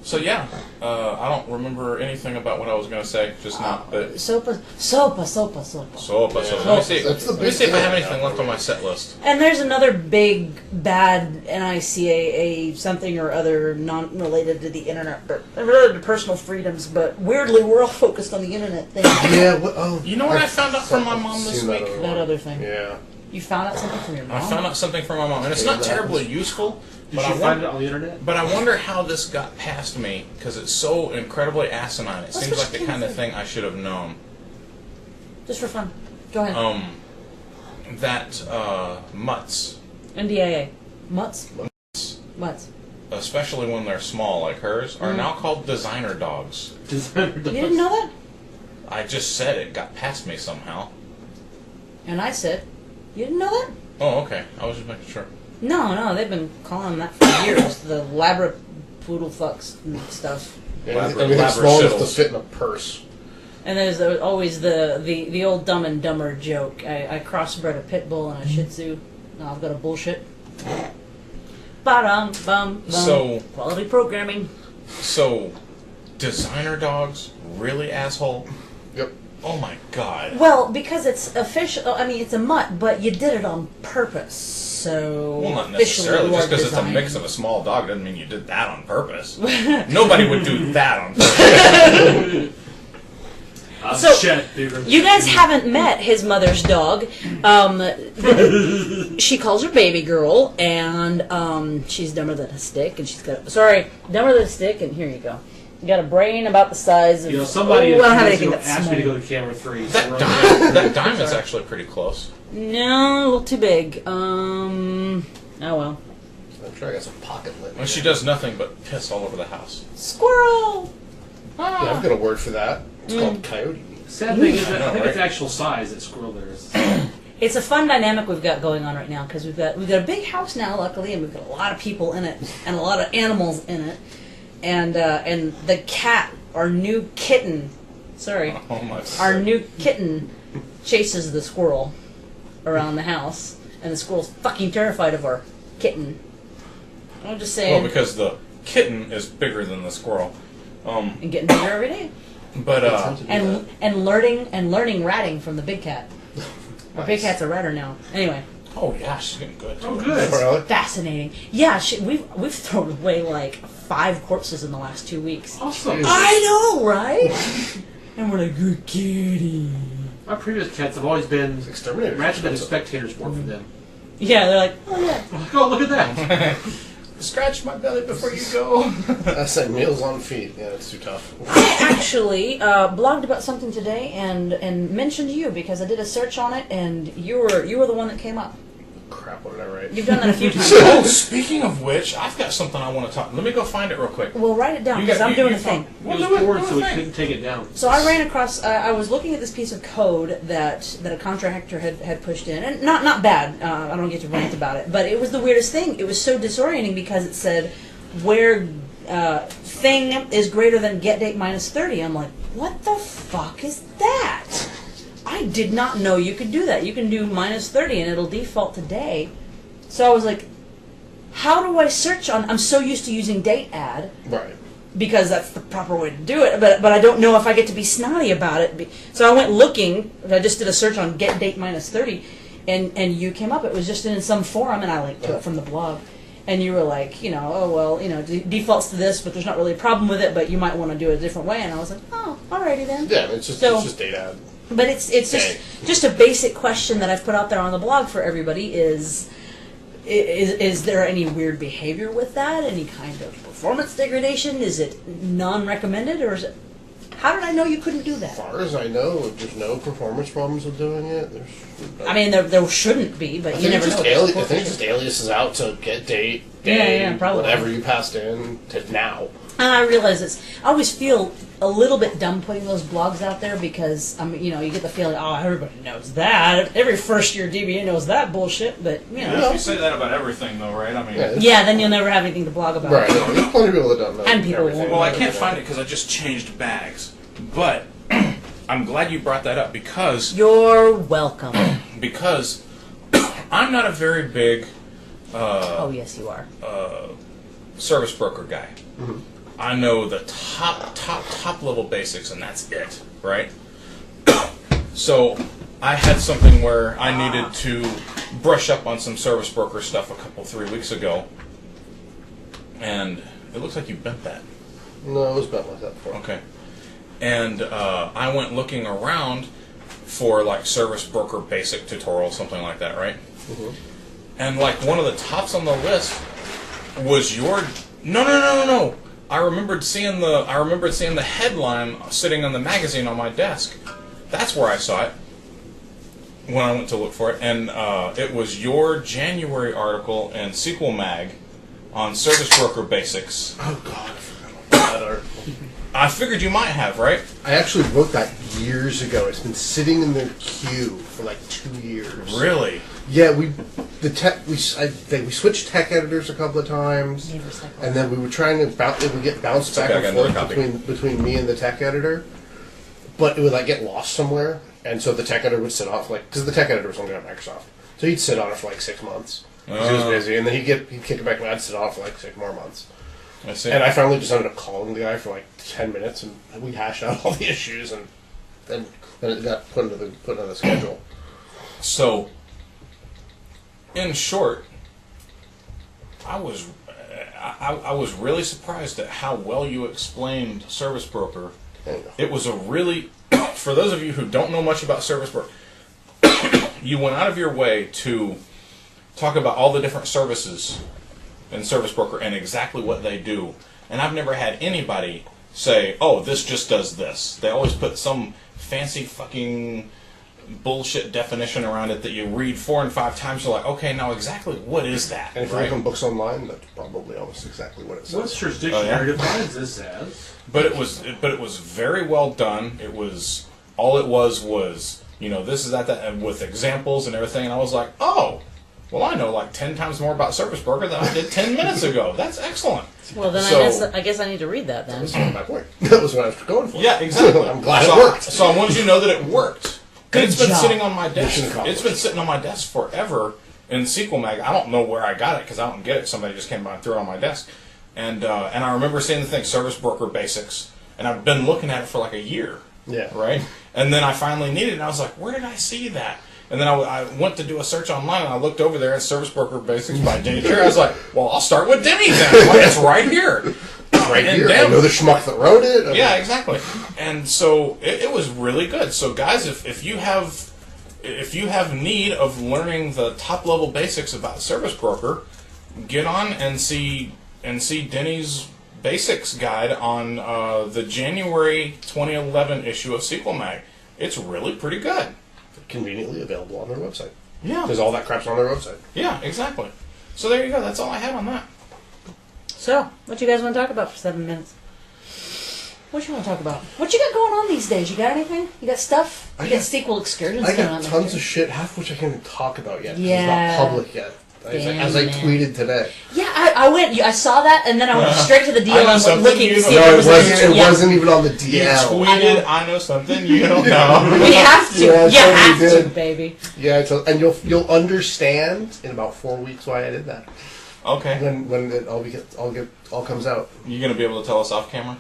so yeah, I don't remember anything about what I was gonna say just now. But Sopa. so let me see. That's the Let me big see if I have thing. anything left on my set list. And there's another big, bad NICAA something or other non-related to the internet, but related to personal freedoms, but weirdly we're all focused on the internet thing. Yeah. What, oh, You know what I found out from my mom this seen that week? other That one. other thing. Yeah. You found out something from your mom? I found out something from my mom, and it's not terribly useful. Did But you I find wonder, it on the internet? but I wonder how this got past me because it's so incredibly asinine. It seems what like you the came kind of for. thing I should have known. Just for fun. Go ahead. That Mutts. NDAA. Mutts? Mutts. especially when they're small like hers, are now called designer dogs. Designer You dogs. didn't know that? I just said it got past me somehow. And I said, you didn't know that? Oh, okay. I was just making sure. No, they've been calling them that for years. The Labrapoodle fucks and stuff. Anything small enough to fit in a purse. And there's always the old Dumb and Dumber joke. I crossbred a pit bull and a Shih Tzu. Now I've got a bullshit. Ba-dum, bum, bum. So- Quality programming. So, designer dogs? Really, asshole? Yep. Oh my god. Well, because it's official. I mean, it's a mutt, but you did it on purpose. So Well, not officially necessarily. you are Just because it's a designing. mix of a small dog doesn't mean you did that on purpose. Nobody would do that on purpose. So, Shit, dude. You guys haven't met his mother's dog. She calls her baby girl, and she's dumber than a stick, and she's got dumber than a stick, and here you go. You got a brain about the size of. You know, somebody I don't have anything that's asked small. me to go to camera 3. So we're That dime is actually pretty close. No, a little too big. Oh well. I'm sure I got some pocket lint. Well, she does nothing but piss all over the house. Squirrel. Yeah, I've got a word for that. It's called coyote. sad thing is that I know, I think right? it's actual size that squirrel there is. It's a fun dynamic we've got going on right now because we've got a big house now, luckily, and we've got a lot of people in it and a lot of animals in it, and the cat, our new kitten, Oh my our new kitten chases the squirrel around the house, and the squirrel's fucking terrified of our kitten. I'm just saying. Well, because the kitten is bigger than the squirrel. And getting bigger every day, But and learning ratting from the big cat. The big cat's a ratter now. Anyway. oh yeah, she's getting good. Oh, too. good. Really? Fascinating. Yeah, we've thrown away like 5 corpses in the last 2 weeks. Awesome. I know, right? And we're like, good kitty. My previous cats have always been Exterminator. ratchet and spectator sport for them. Yeah, they're like, oh yeah. I'm like, oh, look at that. Scratch my belly before you go. I said meals on feet. Yeah, it's too tough. I actually blogged about something today and mentioned you because I did a search on it and you were the one that came up. Crap, what did I write? You've done that a few times. Oh, speaking of which, I've got something I want to talk. Let me go find it real quick. Well, write it down You because got- I'm doing you a thing. It Well, was do it, bored, do so the we thing. couldn't take it down. So I ran across. I was looking at this piece of code that a contractor had pushed in, and not bad. I don't get to rant about it, but it was the weirdest thing. It was so disorienting because it said where thing is greater than get date minus 30. I'm like, what the fuck is that? I did not know you could do that. You can do minus 30 and it'll default to day. So I was like, how do I search on? I'm so used to using date add Right. because that's the proper way to do it. But I don't know if I get to be snotty about it. So I went looking. I just did a search on get date minus 30, and you came up. It was just in some forum, and I linked to it from the blog. And you were like, oh well, defaults to this, but there's not really a problem with it. But you might want to do it a different way. And I was like, oh, alrighty then. Yeah, it's just data add. But it's just a basic question that I've put out there on the blog for everybody is there any weird behavior with that? Any kind of performance degradation? Is it non-recommended, or is it? How did I know you couldn't do that? As far as I know, there's no performance problems with doing it. I mean, there shouldn't be, but you never know. I think it just aliases out to get date, day, Yeah, probably. whatever you passed in to now. And I realize I always feel a little bit dumb putting those blogs out there because you get the feeling, oh, everybody knows that. Every first-year DBA knows that bullshit, but If you say that about everything, though, right? I mean, yeah, then you'll never have anything to blog about. Right. No, there's plenty of people that don't know. And people everything. well, I can't find it because I just changed bags. But I'm glad you brought that up because You're welcome. I'm not a very big Oh yes, you are. service broker guy. Mm-hmm. I know the top level basics, and that's it, right? So I had something where I needed to brush up on some service broker stuff 3 weeks ago, and it looks like you bent that. No, it was bent like that before. Okay. And I went looking around for like service broker basic tutorial, something like that, right? Mm-hmm. And like one of the tops on the list was your no. I remembered seeing the headline sitting on the magazine on my desk. That's where I saw it when I went to look for it, and it was your January article in Sequel Mag on Service Broker Basics. Oh God, I forgot about that article. I figured you might have, right? I actually wrote that years ago. It's been sitting in their queue for like 2 years. Really? Yeah, we switched tech editors a couple of times, and then we were trying to it would get bounced back Okay, I and got forth another between me and the tech editor, but it would like get lost somewhere, and so the tech editor would sit off because the tech editor was only on Microsoft, so he'd sit on it for like 6 months. 'Cause he was busy, and then he'd kick it back, and I'd sit on it for like 6 more months. I see. And I finally just ended up calling the guy for like 10 minutes, and we hashed out all the issues, and then it got put into the schedule. So, in short, I was really surprised at how well you explained Service Broker. There you go. It was a really, for those of you who don't know much about Service Broker, you went out of your way to talk about all the different services in Service Broker and exactly what they do. And I've never had anybody say, oh, this just does this. They always put some fancy fucking bullshit definition around it that you read 4 and 5 times. You're like, okay, now exactly what is that? And if you look on books online, that's probably almost exactly what it says. Webster's Dictionary defines this as. But it was very well done. It was this is that and with examples and everything. And I was like, oh, well, I know like 10 times more about Service Broker than I did 10 minutes ago. That's excellent. Well, then So- I guess I need to read that then. That was my point. That was what I was going for. Yeah, exactly. I'm glad so, it worked. So I wanted you to know that it worked. Good It's been job. sitting on my desk. Mission accomplished. It's been sitting on my desk forever in SQL Mag. I don't know where I got it because I don't get it. Somebody just came by and threw it on my desk. And I remember seeing the thing, Service Broker Basics, and I've been looking at it for like a year. Yeah. Right? And then I finally needed it, and I was like, where did I see that? And then I went to do a search online, and I looked over there at Service Broker Basics by Denny Cherry. I was like, well, I'll start with Denny then. Like, it's right here. Right And here. damn- I know the schmuck that wrote it. Yeah, exactly. And so it was really good. So guys, if you have need of learning the top level basics about Service Broker, get on and see Denny's Basics guide on the January 2011 issue of SQL Mag. It's really pretty good. Conveniently available on their website. Yeah. Because all that crap's on their website. Yeah, exactly. So there you go. That's all I had on that. So, what you guys want to talk about for 7 minutes? What you want to talk about? What you got going on these days? You got anything? You got stuff? You got SQL excursions I going on got tons this of shit, half of which I can't even talk about yet. 'Cause Yeah. It's not public yet. As I Damn, man. tweeted today. Yeah, I went. I saw that, and then I went straight to the DL I know and something went looking you to see don't if know. there was anything. It Yeah. wasn't even on the You DL. tweeted, I know something you don't know. We have to. Yeah, I you totally have to, did. baby. Yeah, and you'll understand in about 4 weeks why I did that. Okay. When it all comes out. You gonna be able to tell us off camera?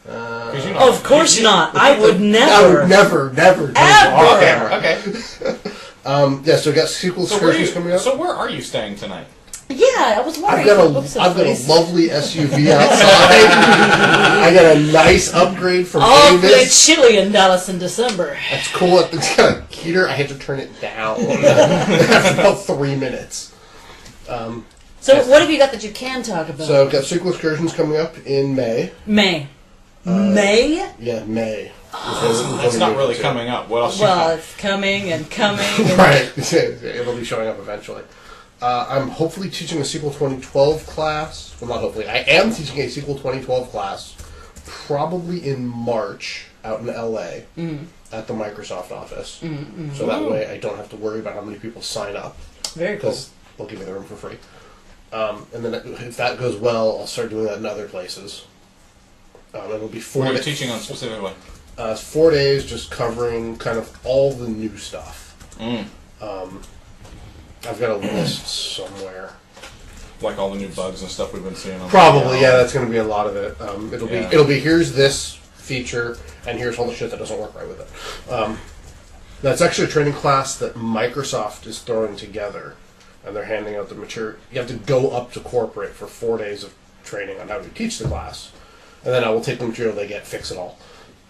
'Cause you know- Oh, of course not. I would I never. would never do it Ever. off camera. Okay. Yeah, so we got SQL excursions coming up. So where are you staying tonight? Yeah, I was wondering. I've got a lovely SUV outside. I got a nice upgrade from Awfully Davis. chilly in Dallas in December. It's cool. It's got a heater. I had to turn it down after about 3 minutes. So, what have you got that you can talk about? So I've got SQL excursions coming up in May. May. May? Yeah, May. It's not really coming up. What else? Well, it's coming and coming. And Right. It'll be showing up eventually. I'm hopefully teaching a SQL 2012 class. Well, not hopefully. I am teaching a SQL 2012 class probably in March out in LA at the Microsoft office. So that way I don't have to worry about how many people sign up Very cool. because they'll give me the room for free. And then if that goes well, I'll start doing that in other places. It'll be 4 What are you days. teaching on specifically? 4 days just covering kind of all the new stuff. I've got a list somewhere. Like all the new bugs and stuff we've been seeing on Probably, yeah. That's going to be a lot of it. Yeah. It'll be here's this feature, and here's all the shit that doesn't work right with it. That's actually a training class that Microsoft is throwing together, and they're handing out the material. You have to go up to corporate for 4 days of training on how to teach the class, and then I will take the material they get, fix it all,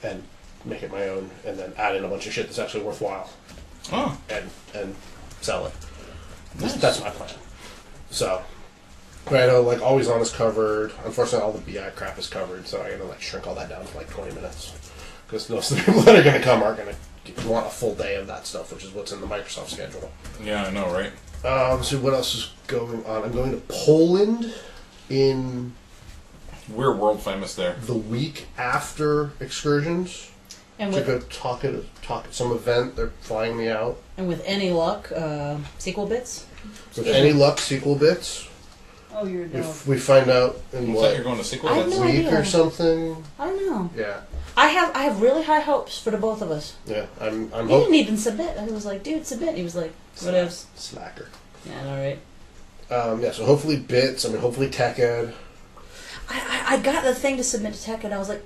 and make it my own, and then add in a bunch of shit that's actually worthwhile, Oh, and sell it. nice. That's my plan. So, but I know, like, Always On is covered. Unfortunately, all the BI crap is covered, so I gotta, like, shrink all that down to, like, 20 minutes. Because most of the people that are gonna come aren't gonna want a full day of that stuff, which is what's in the Microsoft schedule. Yeah, I know, right? So what else is going on? I'm going to Poland in We're world famous there. the week after excursions And to with go talk at some event. They're flying me out. with any luck, sequel bits. With any luck, sequel bits. Oh, you're a dog. If we find out in You what think you're going to sequel I have bits? no week idea. or something. I don't know. Yeah, I have really high hopes for the both of us. yeah. I'm He hoping. didn't even submit. I was like, dude, submit. He was like, whatevs. Slacker. Yeah, all right. Yeah, so hopefully bits. I mean, hopefully tech ed. I got the thing to submit to tech, and I was like,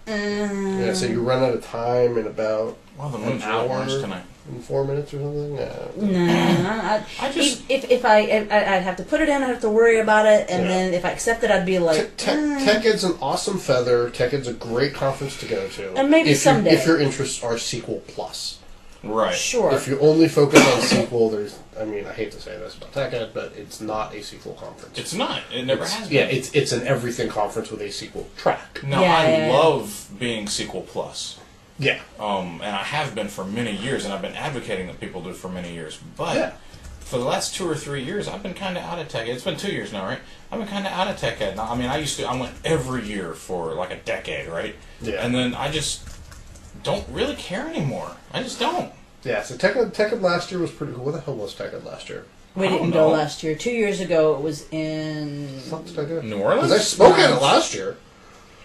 Yeah, so you run out of time in about Well, the an moon's really hour orange tonight. and 4 minutes or something. Yeah. Nah. I just- if I'd have to put it in, I'd have to worry about it, and Yeah. then if I accept it, I'd be like, Tech Ed's an awesome feather. Tech Ed's a great conference to go to. And maybe if someday. If your interests are sequel plus. Right. sure. If you only focus on sequel, there's. I mean, I hate to say this about Tech Ed, but it's not a sequel conference. It's not. It never has been. Yeah, it's an everything conference with a sequel track. No, Yeah, I yeah, yeah. love being sequel plus. Yeah. And I have been for many years, and I've been advocating that people do for many years. But Yeah. for the last 2 or 3 years, I've been kind of out of tech ed. It's been 2 years now, right? I've been kind of out of tech ed. Now, I mean, I went every year for like a decade, right? Yeah. And then I just don't really care anymore. I just don't. Yeah, so Tech Ed last year was pretty cool. What the hell was Tech Ed last year? we I don't didn't go know. last year. 2 years ago, it was in. Fuck Tech Ed? New Orleans? Because I spoke at it last year.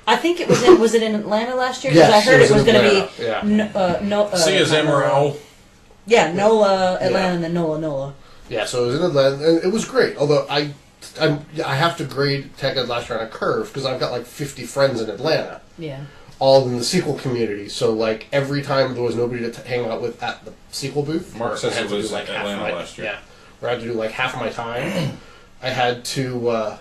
I think it was in. Was it in Atlanta last year? Because Yes, I heard it it was was in going to Atlanta, be yeah. See you, Zamorel. Yeah, NOLA Atlanta Yeah. and then NOLA. Yeah, so it was in Atlanta, and it was great. Although I have to grade Tech Ed last year on a curve because I've got like 50 friends in Atlanta, Yeah. all in the sequel community. So like every time there was nobody to hang out with at the sequel booth, Mark or says I had it to was do, like, half Atlanta my- last year. Yeah, where I had to do like half my time. I had to.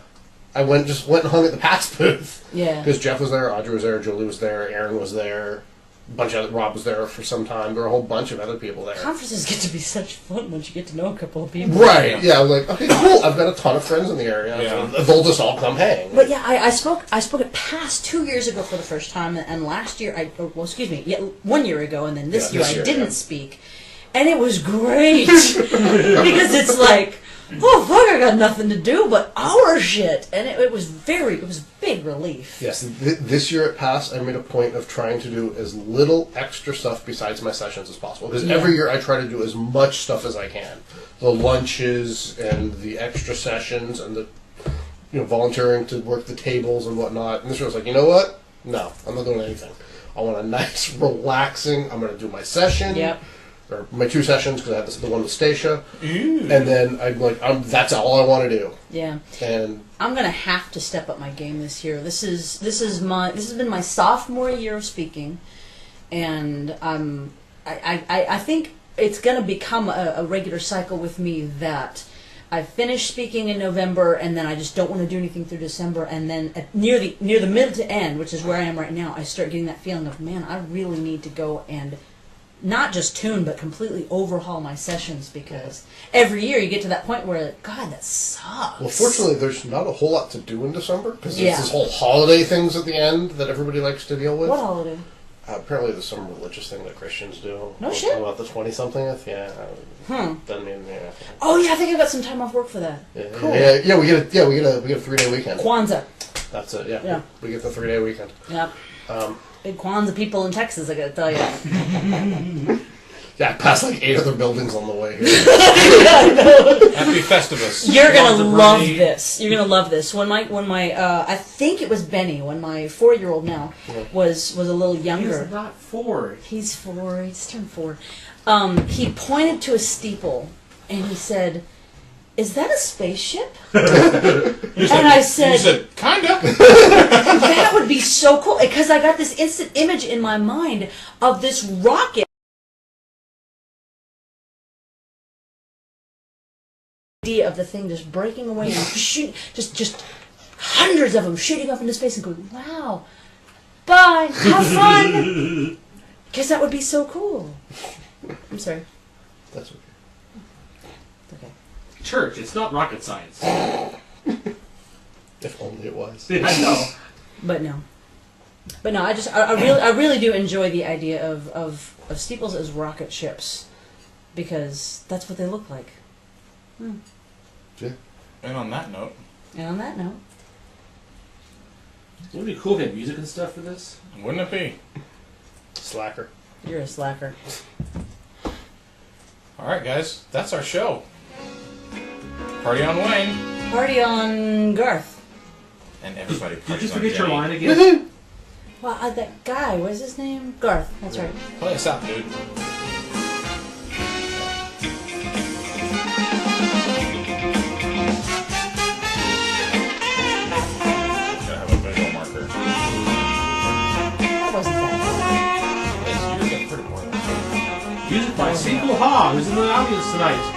I went and hung at the Pats booth Yeah. because Jeff was there, Audrey was there, Julie was there, Aaron was there. A bunch of Rob was there for some time. There were a whole bunch of other people there. Conferences get to be such fun once you get to know a couple of people. Right? Yeah, I was like, okay, cool. I've got a ton of friends in the area. Yeah. So they'll just all come hang. But yeah, I spoke at PASS 2 years ago for the first time, and last year excuse me, 1 year ago, and then this Yeah, year this I year, didn't yeah. speak, and it was great because it's like, oh fuck, I got nothing to do but our shit, and it was big relief. Yes, this year at PASS, I made a point of trying to do as little extra stuff besides my sessions as possible. Because Yeah. every year I try to do as much stuff as I can. The lunches and the extra sessions and the volunteering to work the tables and whatnot. And this year I was like, you know what? No, I'm not doing anything. I want a nice, relaxing. I'm going to do my session. Yep. Or my 2 sessions because I had the one with Stacia. And then I'm like, that's all I want to do. Yeah. And I'm gonna have to step up my game this year. This has been my sophomore year of speaking, and I think it's gonna become a regular cycle with me that I finish speaking in November, and then I just don't want to do anything through December, and then near the mid to end, which is where I am right now, I start getting that feeling of, man, I really need to go and not just tune, but completely overhaul my sessions, because every year you get to that point where, God, that sucks. well, fortunately, there's not a whole lot to do in December because there's Yeah. this whole holiday things at the end that everybody likes to deal with. What holiday? Apparently, there's some religious thing that Christians do. No shit? About the 20-something. Yeah. Doesn't mean yeah. Oh yeah, I think I got some time off work for that. Yeah, Cool. yeah, we get a 3-day weekend. Kwanzaa. That's it. Yeah. Yeah. We get the 3-day weekend. Yep. Big Kwanzaa people in Texas, I gotta tell you. Yeah, I passed like 8 other buildings on the way here. Happy Festivus. You're gonna Kwanzaa love party. this. You're gonna love this. When my I think it was Benny, when my 4-year-old now was a little younger. He's not 4. He's 4. He's turned 4. He pointed to a steeple and he said, "Is that a spaceship?" And I You said, said, kinda. "That would be so cool," because I got this instant image in my mind of this rocket. Idea of the thing just breaking away and shoot, just hundreds of them shooting up into space and going, "Wow, bye, have fun." Because that would be so cool. I'm sorry. That's okay. Okay. Church, it's not rocket science. If only it was. I know. But no. I really do enjoy the idea of steeples as rocket ships, because that's what they look like. Yeah. And on that note, And on that note, Wouldn't it be cool if they had music and stuff for this? Wouldn't it be? Slacker. You're a slacker. All right, guys, that's our show. Party on Wayne. Party on Garth. And everybody Did you parties on forget your Jenny. line again? Well, that guy, what's his name? Garth, that's right. Play us out, dude. Gotta have a visual marker. That wasn't that Yes, you're getting pretty bored. Music by Sequel Ha, who's in the audience tonight.